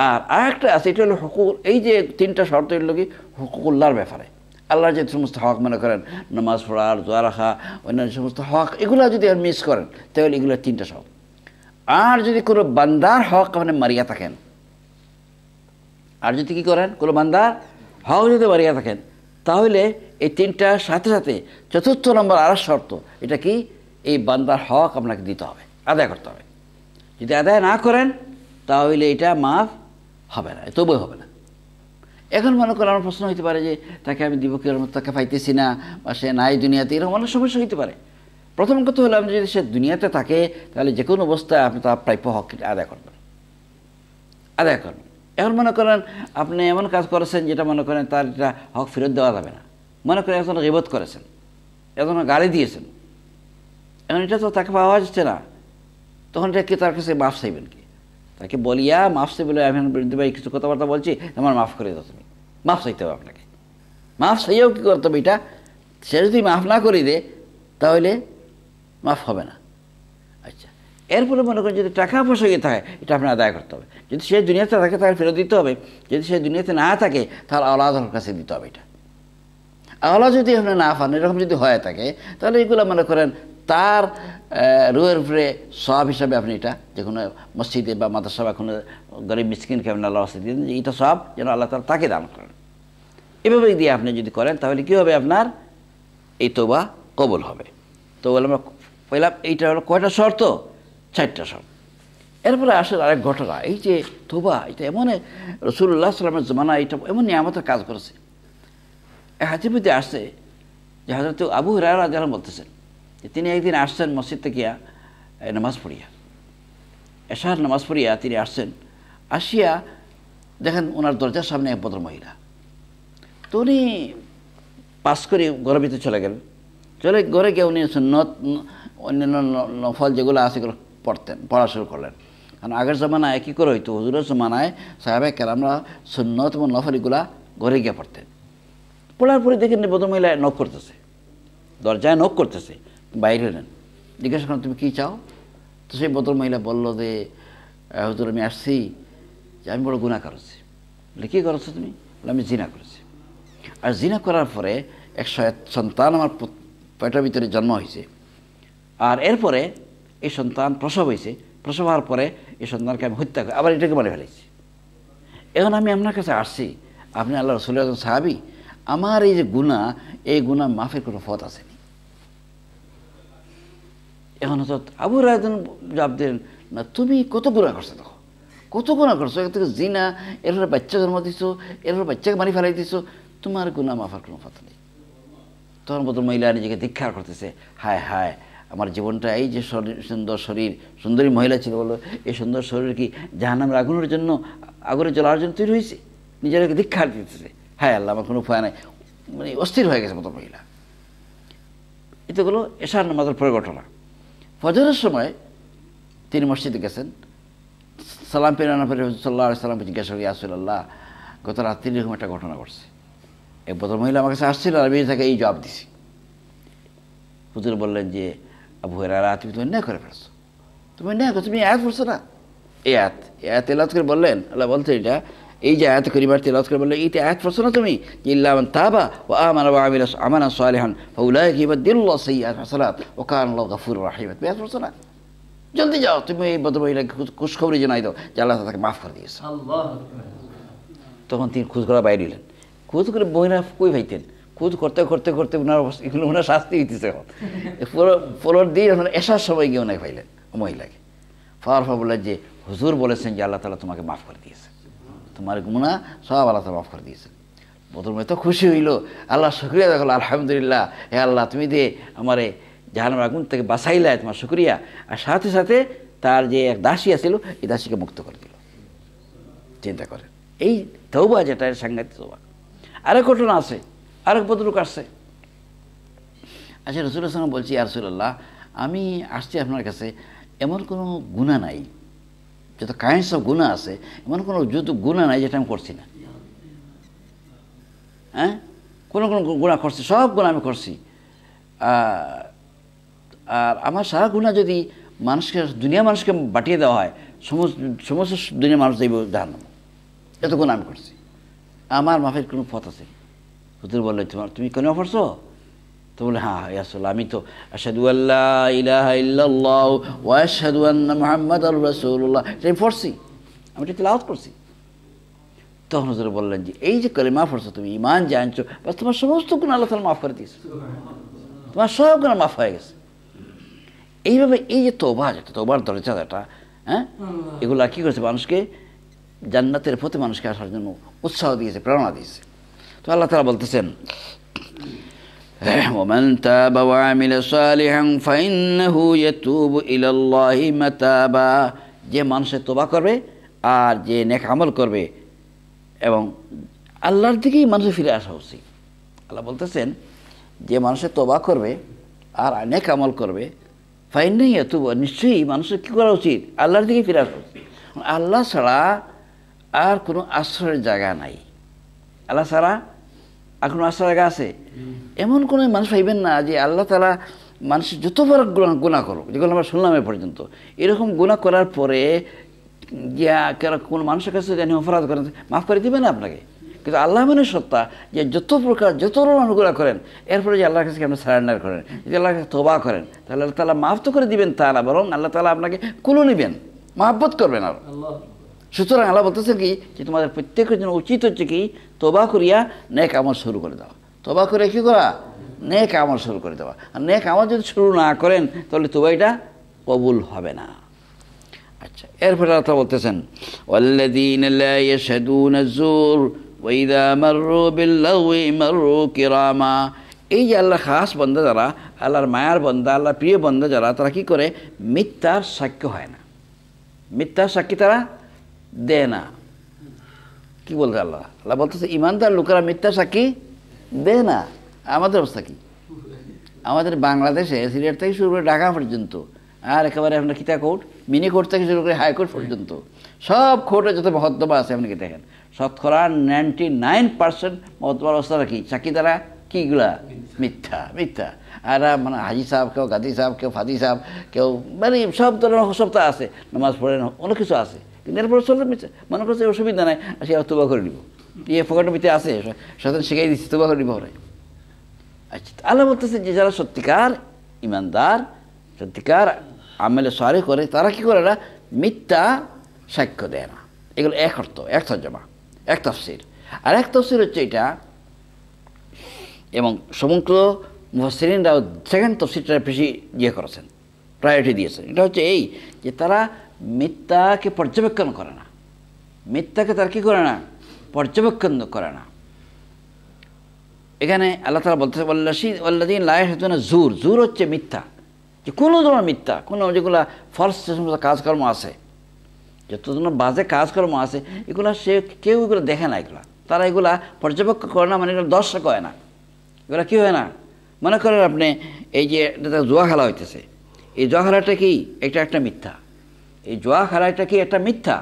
আর আরেকটা আছে, এটা হলো হুকুক। এই যে 3টা শর্ত হলো কি, হুকুকুল্লাহর ব্যাপারে। আল্লাহর যে সমস্ত হক মনে করেন, নামাজ পড়া, রোজা রাখা, অন্যান্য সমস্ত হক, এগুলো যদি আপনি মিস করেন, তাহলে এগুলো 3টা শর্ত। আর যদি কোনো বান্দার হক আপনি মারিয়া থাকেন, আর যদি কী করেন, কোনো বান্দার হক যদি মারিয়া থাকেন, তাহলে এই 3টার সাথে সাথে 4র্থ নম্বর আর শর্ত, এটা কি, এই বান্দার হক আপনাকে দিতে হবে, আদায় করতে হবে। যদি আদায় না করেন, তাহলে এটা মাফ হবে না, তবে হবে না। এখন মনে করেন আমার প্রশ্ন হইতে পারে যে তাকে আমি দিব, তাকে পাইতেছি না, বা সে নাই দুনিয়াতে, এরকম অনেক সমস্যা হইতে পারে। প্রথম কথা হলো, আপনি যদি সে দুনিয়াতে থাকে, তাহলে যে কোনো অবস্থায় আপনি তার প্রাপ্য হক আদায় করবেন। এখন মনে করেন আপনি এমন কাজ করেছেন যেটা মনে করেন তার এটা হক ফেরত দেওয়া যাবে না। মনে করেন একজন গীবত করেছেন, একজন গালি দিয়েছেন, এখন এটা তো তাকে পাওয়া যাচ্ছে না, তখন এটা কি তার কাছে মাফ চাইবেন কি? তাকে বলিয়া মাফ চাই বলে, আমি বিরুদ্ধে ভাই কিছু কথাবার্তা বলছি, আমার মাফ করে দাও, তুমি মাফ চাইতে হবে আপনাকে। মাফ চাইয়াও কী করতে হবে, এটা সে যদি মাফ না করে দে, তাহলে মাফ হবে না। আচ্ছা, এরপরে মনে করেন যদি টাকা পয়সা গিয়ে থাকে, এটা আপনার আদায় করতে হবে। যদি সে দুনিয়াতে থাকে তাহলে ফেরত দিতে হবে, যদি সে দুনিয়াতে না থাকে তাহলে আওলাদের কাছে দিতে হবে। এটা আওলাদ যদি আপনি না পান, এরকম যদি হয়ে থাকে, তাহলে এগুলো মনে করেন তার রুহের উপরে সওয়াব হিসাবে আপনি এটা যে কোনো মসজিদে বা মাদ্রাসা বা কোনো গরিব মিসকিনকে আপনি আল্লাহ দিন, যে এটা সওয়াব যেন আল্লাহ তাআলা তাকে দান করেন। এভাবে দিয়ে আপনি যদি করেন তাহলে কী হবে, আপনার এই তওবা কবুল হবে। তো আমরা পেলাম এইটা হলো কয়টা শর্ত? 4টা শর্ত। এরপরে আসলে আরেক ঘটনা, এই যে তওবা এটা এমন রাসূলুল্লাহ সাল্লাল্লাহু আলাইহি ওয়াসাল্লামের জমানা এটা এমন নিয়ামতের কাজ করেছে। হাদিসে মধ্যে আসছে যে হযরত আবু হুরায়রা রাদিয়াল্লাহু আনহু বলতেছেন যে তিনি একদিন আসছেন মসজিদ থেকে নামাজ পড়িয়া, এশার নামাজ পড়িয়া তিনি আসছেন, আসিয়া দেখেন ওনার দরজার সামনে এক ভদ্র মহিলা। তো উনি পাস করে ঘরের ভিতরে চলে গেলেন, ঘরে গিয়ে উনি সুন্নত অন্যান্য নফল যেগুলো আছে সেগুলো পড়া শুরু করলেন। কারণ আগের জমানায় কী করে হইতো, হুজুরের জমানায় সাহাবায়ে কেরামরা সুন্নত এবং নফলগুলা ঘরে গিয়ে পড়তেন। পড়ার পরে দেখেন ভদ্র মহিলা নক করতেছে, দরজায় নক করতেছে, বাইরে হলেন, জিজ্ঞাসা করেন তুমি কী চাও? তো সেই ভদ্র মহিলা বললো যে হুজুর আমি আসছি যে আমি বড় গুনাহ করেছি। বলে কী করেছো তুমি? বলে আমি জিনা করেছি, আর জিনা করার পরে এক সন্তান আমার পেটের ভিতরে জন্ম হয়েছে, আর এরপরে এই সন্তান প্রসব হয়েছে, প্রসব হওয়ার পরে এই সন্তানকে আমি হত্যা করি, আবার এটাকে মারে ফেলেছি। এখন আমি আপনার কাছে আসছি, আপনি আল্লাহ রাসূলের একজন সাহাবী, আমার এই যে গুনাহ, এই গুনাহ মাফের কোনো পথ আসেনি। এখন তো আবু হুরায়রা জবাব দিলেন, না তুমি কত গুনাহ করছো, দেখো কত গুনাহ করছো, এর থেকে জিনা, এরপরে বাচ্চা জন্ম দিছো, এরপরে বাচ্চাকে মারি ফেলাই দিছো, তোমার গুনাহ মাফার কোনো পথ নেই। তখন ভদ্র মহিলা নিজেকে ধিক্কার করতেছে, হায় হায় আমার জীবনটা, এই যে সুন্দর শরীর, সুন্দরী মহিলা ছিল, বলো এই সুন্দর শরীর কি জাহান্নামের আগুনের জন্য, আগুনে জ্বলার জন্য তৈরি হয়েছে? নিজেকে ধিক্কার দিতেছে, হায় আল্লাহ আমার কোনো উপায় নাই, মানে অস্থির হয়ে গেছে ভদ্র মহিলা। এতগুলো এশার নামাজের পরে ঘটনা। ফজরের সময় তিনি মসজিদে গেছেন, সালাম পেরানোর পরে হুজুর সাল্লাল্লাহু আলাইহি ওয়াসাল্লাম জিজ্ঞাসা করি, ইয়া রাসূলুল্লাহ গত রাত্রি এরকম একটা ঘটনা ঘটছে, এক ভদ্র মহিলা আমার কাছে আসছিল, আর আমি তাকে এই জবাব দিছি। হুজুর বললেন যে আবু হুরায়রা তুমি তো অন্যায় করে ফেলছো, তুমি অন্যায় করছো, তুমি আয়াত পড়ছো না? এই আয়াত তেলাওয়াত করে বললেন, আল্লাহ বলতে এটা এই যে আয়াত করিবার তেলাওয়াত করে বললেন, এইটা আয়াত পড়ছো না তুমি, যে ইল্লা মান তাবা ওয়া আমানা ওয়া আমিলা আমালান সালিহান ফাউলাইকা ইউবাদদিলুল্লাহু সাইয়্যাতিহিম হাসানাত ওয়া কানা আল্লাহু গফুরুর রাহিম। তুমি আয়াত পড়ছো না? জলদি যাও, তুমি এই ভদ্র মহিলাকে খুশখবরি জানাই দাও যে আল্লাহ তাকে মাফ করে দিয়েছে। তখন তিনি খোঁজ করা বাইরে এলেন, খোঁজ করে মহিলা কই ভাইতেন, খোঁজ করতে করতে করতে ওনার এগুলো ওনার শাস্তি হইতেছে। এখন পরের দিন ওনার এসার সময় গিয়ে ওনাকে পাইলেন মহিলাকে, পাওয়ার পর বললেন যে হুজুর বলেছেন যে আল্লাহ তাআলা তোমাকে মাফ করে দিয়েছে, তোমার গুনাহ সব আল্লাহ তাআলা মাফ করে দিয়েছেন। প্রথমে তো খুশি হইল, আল্লাহ শুকরিয়া দেখল, আলহামদুলিল্লাহ হে আল্লাহ তুমি দিয়ে আমারে জাহান্নামের আগুন থেকে বাঁচাইলা, তোমার শুকরিয়া। আর সাথে সাথে তার যে এক দাসী আছিল, এই দাসীকে মুক্ত করে দিল। চিন্তা করেন এই তওবা, যেটা সাংঘাতিক তওবা। আরেক ঘটনা আছে, আরেক ভদ্রলোক আসছে, আচ্ছা রাসূলুল্লাহ সাল্লাল্লাহু আলাইহি ওয়াসাল্লাম বলছি, ইয়া রাসূলুল্লাহ আমি আসছি আপনার কাছে, এমন কোনো গুনাহ নাই, যত কাইন্ডস অফ গুনাহ আছে এমন কোনো যত গুনাহ নাই যেটা আমি করছি না। হ্যাঁ, কোনো গুনাহ করছি, সব গুনাহ আমি করছি, আর আমার সারা গুনাহ যদি মানুষকে, দুনিয়া মানুষকে বাটিয়ে দেওয়া হয়, সমস্ত দুনিয়া মানুষ যাইব জাহান্নামে, এত গুনাহ আমি করছি, আমার মাফের কোনো পথ আছে? হুজুর বললেন তুমি কেন পড়ছো? তো বলে হ্যাঁ ইয়া রাসূলুল্লাহ আমি তো আশহাদু আল্লা ইলাহা ইল্লাল্লাহু ওয়া আশহাদু আন্না মুহাম্মাদার রাসূলুল্লাহ এটা পড়ছি, আমি এটা তেলাওয়াত করছি। তখন হুজুর বললেন যে এই যে কালেমা পড়ছো তুমি, ঈমান যে আনছো, বাস তোমার সমস্ত গুনাহ আল্লাহ তাআলা মাফ করে দিয়েছে, তোমার সব গুনাহ মাফ হয়ে গেছে। এইভাবে এই যে তওবা, যেটা তওবার দরজা যেটা, হ্যাঁ এগুলা কী করেছে, মানুষকে জান্নাতের পথে মানুষকে আসার জন্য উৎসাহ দিয়েছে, প্রেরণা দিয়েছে। তো আল্লাহ তাআলা বলতেছেন ومن تاب وعمل صالحا فإنه يتوب إلى الله متابا, যে মানুষের তওবা করবে আর যে নেক আমল করবে, এবং আল্লাহর দিকেই মানুষের ফিরে আসা উচিত। আল্লাহ বলতেছেন যে মানুষের তওবা করবে আর নেক আমল করবে, ফাইন্নাহু ইয়াতুবু, নিশ্চয়ই মানুষের কী করা উচিত, আল্লাহর দিকেই ফিরে আসা উচিত। আল্লাহ ছাড়া আর কোনো আশ্রয়ের জায়গা নাই, আল্লাহ ছাড়া আর কোনো আশ্রয়ের জায়গা আছে? এমন কোনো মানুষ পাইবেন না যে আল্লাহ তাআলা মানুষ যত বড় গুনাহ করুক, যেগুলো আমরা শুনলাম এ পর্যন্ত, এরকম গুনাহ করার পরে গিয়া কোনো মানুষের কাছে জানি অপরাধ করেন, মাফ করে দিবে না আপনাকে। কিন্তু আল্লাহ মানে সত্তা যে যত প্রকার যত অনুগ্রহ করেন, এরপরে যে আল্লাহর কাছে আপনি সারেন্ডার করেন, যদি আল্লাহর কাছে তওবা করেন, তাহলে আল্লাহ তাআলা মাফ তো করে দিবেন, তা না বরং আল্লাহ তাআলা আপনাকে কুলো নেবেন, মহব্বত করবেন। আর সুতরাং আল্লাহ বলতেছে কি যে তোমাদের প্রত্যেকের জন্য উচিত হচ্ছে কি তওবা করিয়া নেক আমল শুরু করে দেওয়া। তওবা করে কি করা? নেক আমল শুরু করে দেওয়া। আর নেক আমল যদি শুরু না করেন তাহলে তওবা এটা কবুল হবে না। আচ্ছা, এরপরে আল্লাহ বলতেছেন ওয়াল্লাযীনা লা ইয়াশহাদুনা যুর ওয়া ইযা মাররু বিল-লাগwi মাররু কিরামা। এই যে আল্লাহর খাস বান্দা যারা, আল্লাহর মায়ার বান্দা, আল্লাহর প্রিয় বান্দা যারা, তারা কি করে? মিথ্যার সাক্ষ্য হয় না, মিথ্যার সাক্ষী তারা দেয় না। কি বলতে আল্লাহ? আল্লাহ বলতেছে ইমানদার লোকেরা মিথ্যার সাক্ষী দেয় না। আমাদের অবস্থা কি? আমাদের বাংলাদেশে সিলেট থেকে শুরু করে ঢাকা পর্যন্ত, আর একেবারে আপনার কিতা কোর্ট, মিনি কোর্ট থেকে শুরু করে হাইকোর্ট পর্যন্ত সব কোর্টে যত মহত্তবা আছে আপনি কি দেখেন, শতকরা 99% মহত্তবার অবস্থা কি? সাক্ষী তারা কীগুলা? মিথ্যা, মিথ্যা। আর মানে হাজি সাহেব, কেউ গাদি সাহেব, কেউ ফাদি সাহেব, কেউ মানে সব ধরনের সপ্তাহ আছে, নামাজ পড়েন, অনেক কিছু আছে, কিন্তু এরপরে চলতে মিথ্যা। মনে করছে অসুবিধা নাই, আসি তোবা করে নিব, ইয়ে ফোকাটের ভিতরে আছে, সাথে শিখাই দিচ্ছি, তোবা করে নিব ওরাই। আচ্ছা, আল্লাহ বলতেছে যে যারা সত্যিকার ইমানদার, সত্যিকার আমেলে সালেহ করে, তারা কি করে না? মিথ্যা সাক্ষ্য দেয় না। এগুলো এক অর্থ, এক তর্জমা, এক তাফসীর। আর এক তাফসীর হচ্ছে এটা, এবং সমগ্র মুফাসসিরিনরাও সেকেন্ড তাফসীরটা বেশি ইয়ে করেছেন, প্রায়োরিটি দিয়েছেন। এটা হচ্ছে এই যে তারা মিথ্যাকে পর্যবেক্ষণ করে না, মিথ্যাকে তারা কী করে না? পর্যবেক্ষণ করে না। এখানে আল্লাহ তাআলা বলতেছে ওয়াল্লাযীনা লা ইয়াশহাদুনা যুর। যুর হচ্ছে মিথ্যা, যে কোনো ধরনের মিথ্যা, কোনো যেগুলো ফলস যে সমস্ত কাজকর্ম আছে, যত ধরনের বাজে কাজকর্ম আছে, এগুলো কেউ এগুলো দেখে না, এগুলা তারা এগুলা পর্যবেক্ষণ করে না, মানে এগুলো দর্শক হয় না। এগুলো কী হয় না? মনে করেন আপনি এই যে জুয়া খেলা হইতেছে, এই জুয়া খেলাটা কি? এটা একটা মিথ্যা। এই জুয়া খেলাটা কি? একটা মিথ্যা।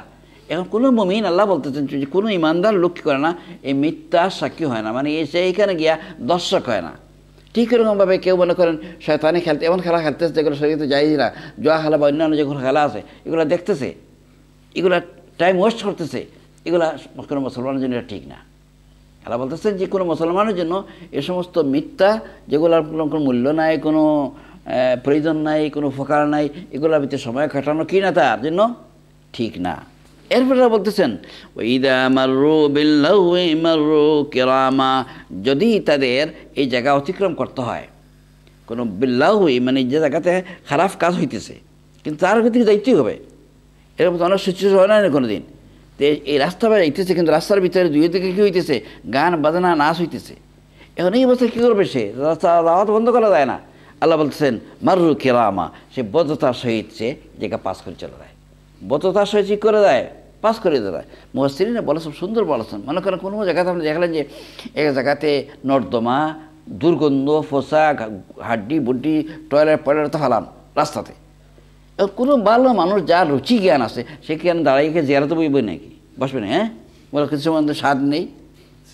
এখন কোনো মুমিন, আল্লাহ বলতেছেন যে কোনো ইমানদার লোক কী করে না? এই মিথ্যা সাক্ষী হয় না, মানে এসে এইখানে গিয়া দর্শক হয় না। ঠিক এরকমভাবে কেউ মনে করেন শয়তানি খেলতে, এমন খেলা খেলতেছে যেগুলো শরীরে যায়ই না, জুয়া খেলা বা অন্যান্য যেগুলো খেলা আছে এগুলো দেখতেছে, এগুলা টাইম ওয়েস্ট করতেছে, এগুলা কোনো মুসলমানের জন্য ঠিক না। আল্লাহ বলতেছেন যে কোনো মুসলমানের জন্য এ সমস্ত মিথ্যা, যেগুলোর কোনো মূল্য নাই, কোনো প্রয়োজন নাই, কোনো উপকার নাই, এগুলোর ভিতরে সময় কাটানো কি না, তার জন্য ঠিক না। এরপরে বলতেছেন ওয়াইদা মাররু বিল-লাগwi মাররু কিরামা। যদি তাদের এই জায়গা অতিক্রম করতে হয়, কোনো বিল-লাগwi মানে যে জায়গাতে খারাপ কাজ হইতেছে, কিন্তু তার দিকে যাইতেই হবে, এরকম তো অনেক সিচুয়েশন হয় না কোনো দিন। তো এই রাস্তা যাইতেছে, কিন্তু রাস্তার ভিতরে দুই দিকে কী হইতেছে? গান বাজনা, নাচ হইতেছে। এখন এই অবস্থায় কী করবে সে? রাস্তা দাওয়াত বন্ধ করা যায় না। আল্লাহ বলতেছেন মাররু কিরামা, সে বদ্ধতার সহিত সে জায়গা পাস করে চলে যায়, বদ্ধতার সহিত ঠিক করে দেয়, পাস করে দেয়। মুফাসসিরিনে বলেছেন, সুন্দর বলেছেন। মনে করেন কোনো জায়গাতে আপনি দেখলেন যে এক জায়গাতে নর্দমা, দুর্গন্ধ, ফোসা, হাড্ডি বুড্ডি, টয়লেট তো ফেলান রাস্তাতে। কোনো ভালো মানুষ, যার রুচি জ্ঞান আছে, সে জ্ঞান দাঁড়িয়ে গিয়ে জিয়ারতে বসবে নাকি? বসবে না? হ্যাঁ, বলে কিছু সময় স্বাদ নেই।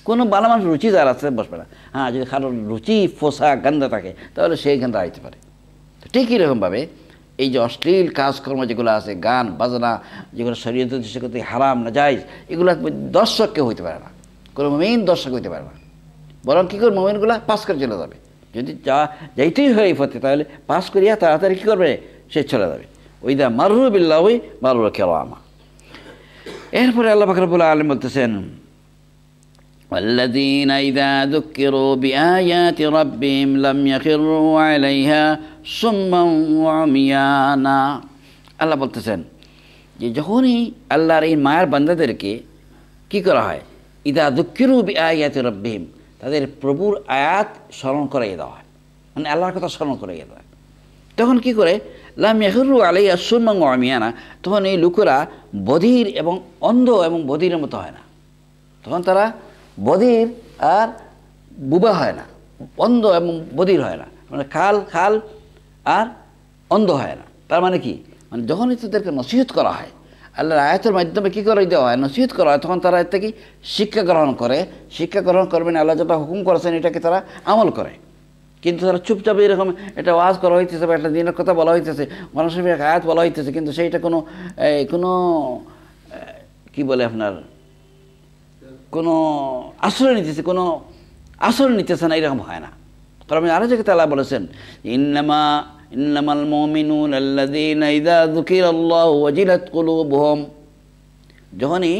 কোনো ভালো মানুষ রুচি যার আছে বসবে না। হ্যাঁ, যদি কারোর রুচি ফোসা গান্ধা থাকে তাহলে সে এখানে দাঁড়াইতে পারে। তো ঠিক এরকমভাবে এই যে অশ্লীল কাজকর্ম যেগুলো আছে, গান বাজনা, যেগুলো শরীয়তের দৃষ্টিকোণ থেকে হারাম না জায়েজ, এগুলো দর্শক কেউ হইতে পারে না, কোনো মুমিন দর্শক হইতে পারে না। বরং কী করে মুমিনগুলা পাস করে চলে যাবে। যদি যাইতেই হয় এই পথে, তাহলে পাস করিয়া তাড়াতাড়ি কী করবে? সে চলে যাবে। ওইদা মাররু বিল-লাগwi মাররু কিরামা। এরপরে আল্লাহ পাক রব্বুল আলামিন বলতেছেন ওয়াল্লাযীনা ইযা যুক্কিরু বিআয়াতি রাব্বিহিম লাম ইয়াখিরু আলাইহা সুম্মান ওয়া উমিয়ানা। আল্লাহ বলতেছেন যে যখনই আল্লাহর এই মায়ার বান্দাদেরকে কি করা হয়, ইযা যুক্কিরু বিআয়াতি রাব্বিহিম, তাদের প্রভুর আয়াত স্মরণ করাইয়ে দেওয়া হয়, মানে আল্লাহর কথা স্মরণ করাইয়ে দেওয়া হয়, তখন কি করে? লাম ইয়াখিরু আলাইহা সুম্মান ওয়া উমিয়ানা, তখন এই লোকেরা বধির এবং অন্ধ এবং বধিরের মতো হয় না। তখন তারা বধির আর বুবা হয় না, অন্ধ এবং বধির হয় না, মানে খাল আর অন্ধ হয় না। তার মানে কি? মানে যখনই তাদেরকে নসিহত করা হয়, আল্লাহর আয়াতের মাধ্যমে কী করে দেওয়া হয়, নসিহত করা হয়, তখন তারা এর থেকে শিক্ষা গ্রহণ করে। শিক্ষা গ্রহণ করবেন, আল্লাহ যেটা হুকুম করেছেন এটাকে তারা আমল করে। কিন্তু তারা চুপচাপ এরকম একটা ওয়াজ করা হইতেছে বা একটা দিনের কথা বলা হইতেছে, মানুষের একটা আয়াত বলা হইতেছে, কিন্তু সেইটা কোনো কোনো কি বলে আপনার কোনো আশ্রয় নিতেছে, কোনো আশ্রয় নিতেছে না, এরকম হয় না। কারণ আরো জায়গায় তাআলা বলেছেন ইন্নামাল মুমিনুনা আল্লাযীনা ইযা যুকিরাল্লাহু ওয়াজিলাত কুলুবুহুম, যখনই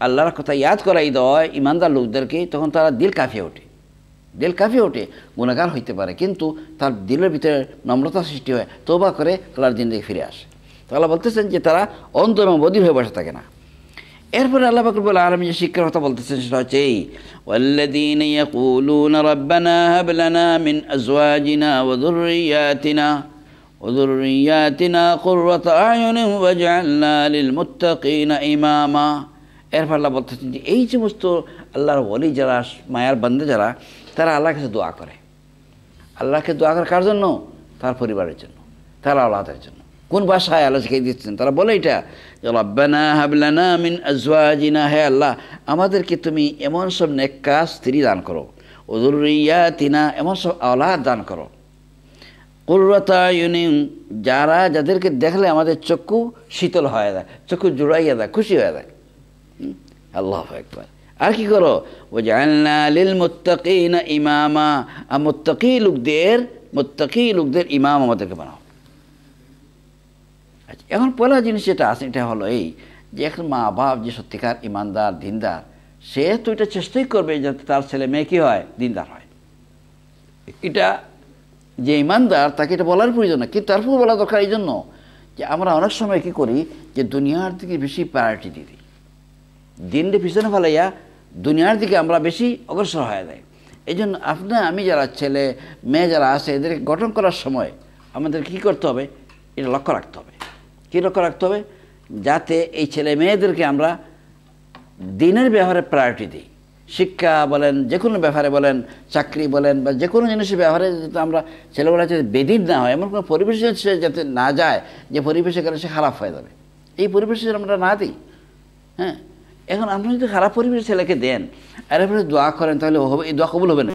আল্লাহর কথা ইয়াদ করাই দেওয়া হয় ইমানদার লোকদেরকে, তখন তারা দিল কাঁপিয়ে ওঠে, দিল কাঁপিয়ে ওঠে। গুনাহগার হইতে পারে কিন্তু তার দিলের ভিতরে নম্রতা সৃষ্টি হয়, তওবা করে আল্লাহর দিন থেকে ফিরে আসে। তো আল্লাহ বলতেছেন যে তারা অন্ধ এবং বধির হয়ে বসে থাকে না। এরপরে আল্লাহ পাক রব্বুল আলামিন যে শিক্ষার কথা বলতেছেন সেটা হচ্ছে এই, ওয়াল্লাযীনা ইয়াকুলুনা রাব্বানা হাব লানা মিন আজওয়াজিনা ওয়া যুররিয়াতিনা কুররাতা আয়ুনিন ওয়াজআলনা লিল মুত্তাকিনা ইমামা। এরপর আল্লাহ বলতেছেন যে এই সমস্ত আল্লাহর ওলি যারা, মায়ার বান্দা যারা, তারা আল্লাহর কাছে দোয়া করে। আল্লাহকে দোয়া করে কার জন্য? তার পরিবারের জন্য, তার আওলাদের জন্য। কোন ভাষায় আল্লাহ শিখিয়ে দিচ্ছেন? তারা বলে এটা যে রব্বানা হাব লানা মিন আজওয়াজিনা, হে আল্লাহ আমাদেরকে তুমি এমন সব নেককার স্ত্রী দান করো, ওয়া যুররিয়াতিনা এমন সব আওলাদ দান করো, কুররাতা আয়ুনিন যাদেরকে দেখলে আমাদের চক্ষু শীতল হয়ে যায়, চক্ষু জুড়াইয়া যায়, খুশি হয়ে যায়। আল্লাহু আকবার। আর কি করো? ওয়াজআলনা লিল মুত্তাকিনা ইমামা, আর মুত্তাকি লোকদের ইমাম আমাদেরকে বানাও। আচ্ছা, এখন পয়লা জিনিস যেটা আছে এটা হলো এই যে এখন মা বাপ যে সত্যিকার ইমানদার দিনদার, সে তো এটা চেষ্টাই করবে যাতে তার ছেলে মেয়ে কি হয়, দিনদার হয়। এটা যে ইমানদার তাকে এটা বলার প্রয়োজন না, কিন্তু তারপর বলা দরকার এই জন্য যে আমরা অনেক সময় কি করি যে দুনিয়ার দিকে বেশি প্রায়োরিটি দিই, দিনটা পিছনে ফেলাইয়া দুনিয়ার দিকে আমরা বেশি অগ্রসর হয়ে যাই। এই জন্য আমি যারা ছেলে মেয়ে যারা আছে এদেরকে গঠন করার সময় আমাদের কি করতে হবে, এটা লক্ষ্য রাখতে হবে। কী লক্ষ্য রাখতে হবে? যাতে এই ছেলে মেয়েদেরকে আমরা দিনের ব্যাপারে প্রায়োরিটি দিই। শিক্ষা বলেন, যে কোনো ব্যাপারে বলেন, চাকরি বলেন বা যে কোনো জিনিসের ব্যাপারে যাতে আমরা ছেলেবেলা যাতে বেদিন না হয়, এমন কোনো পরিবেশে সে যাতে না যায় যে পরিবেশে গেলে সে খারাপ হয়ে যাবে, এই পরিবেশে আমরা না দিই। হ্যাঁ, এখন আপনি যদি খারাপ পরিবেশে ছেলেকে দেন আর এরপরে দোয়া করেন তাহলে হবে, এই দোয়া কবুল হবে না।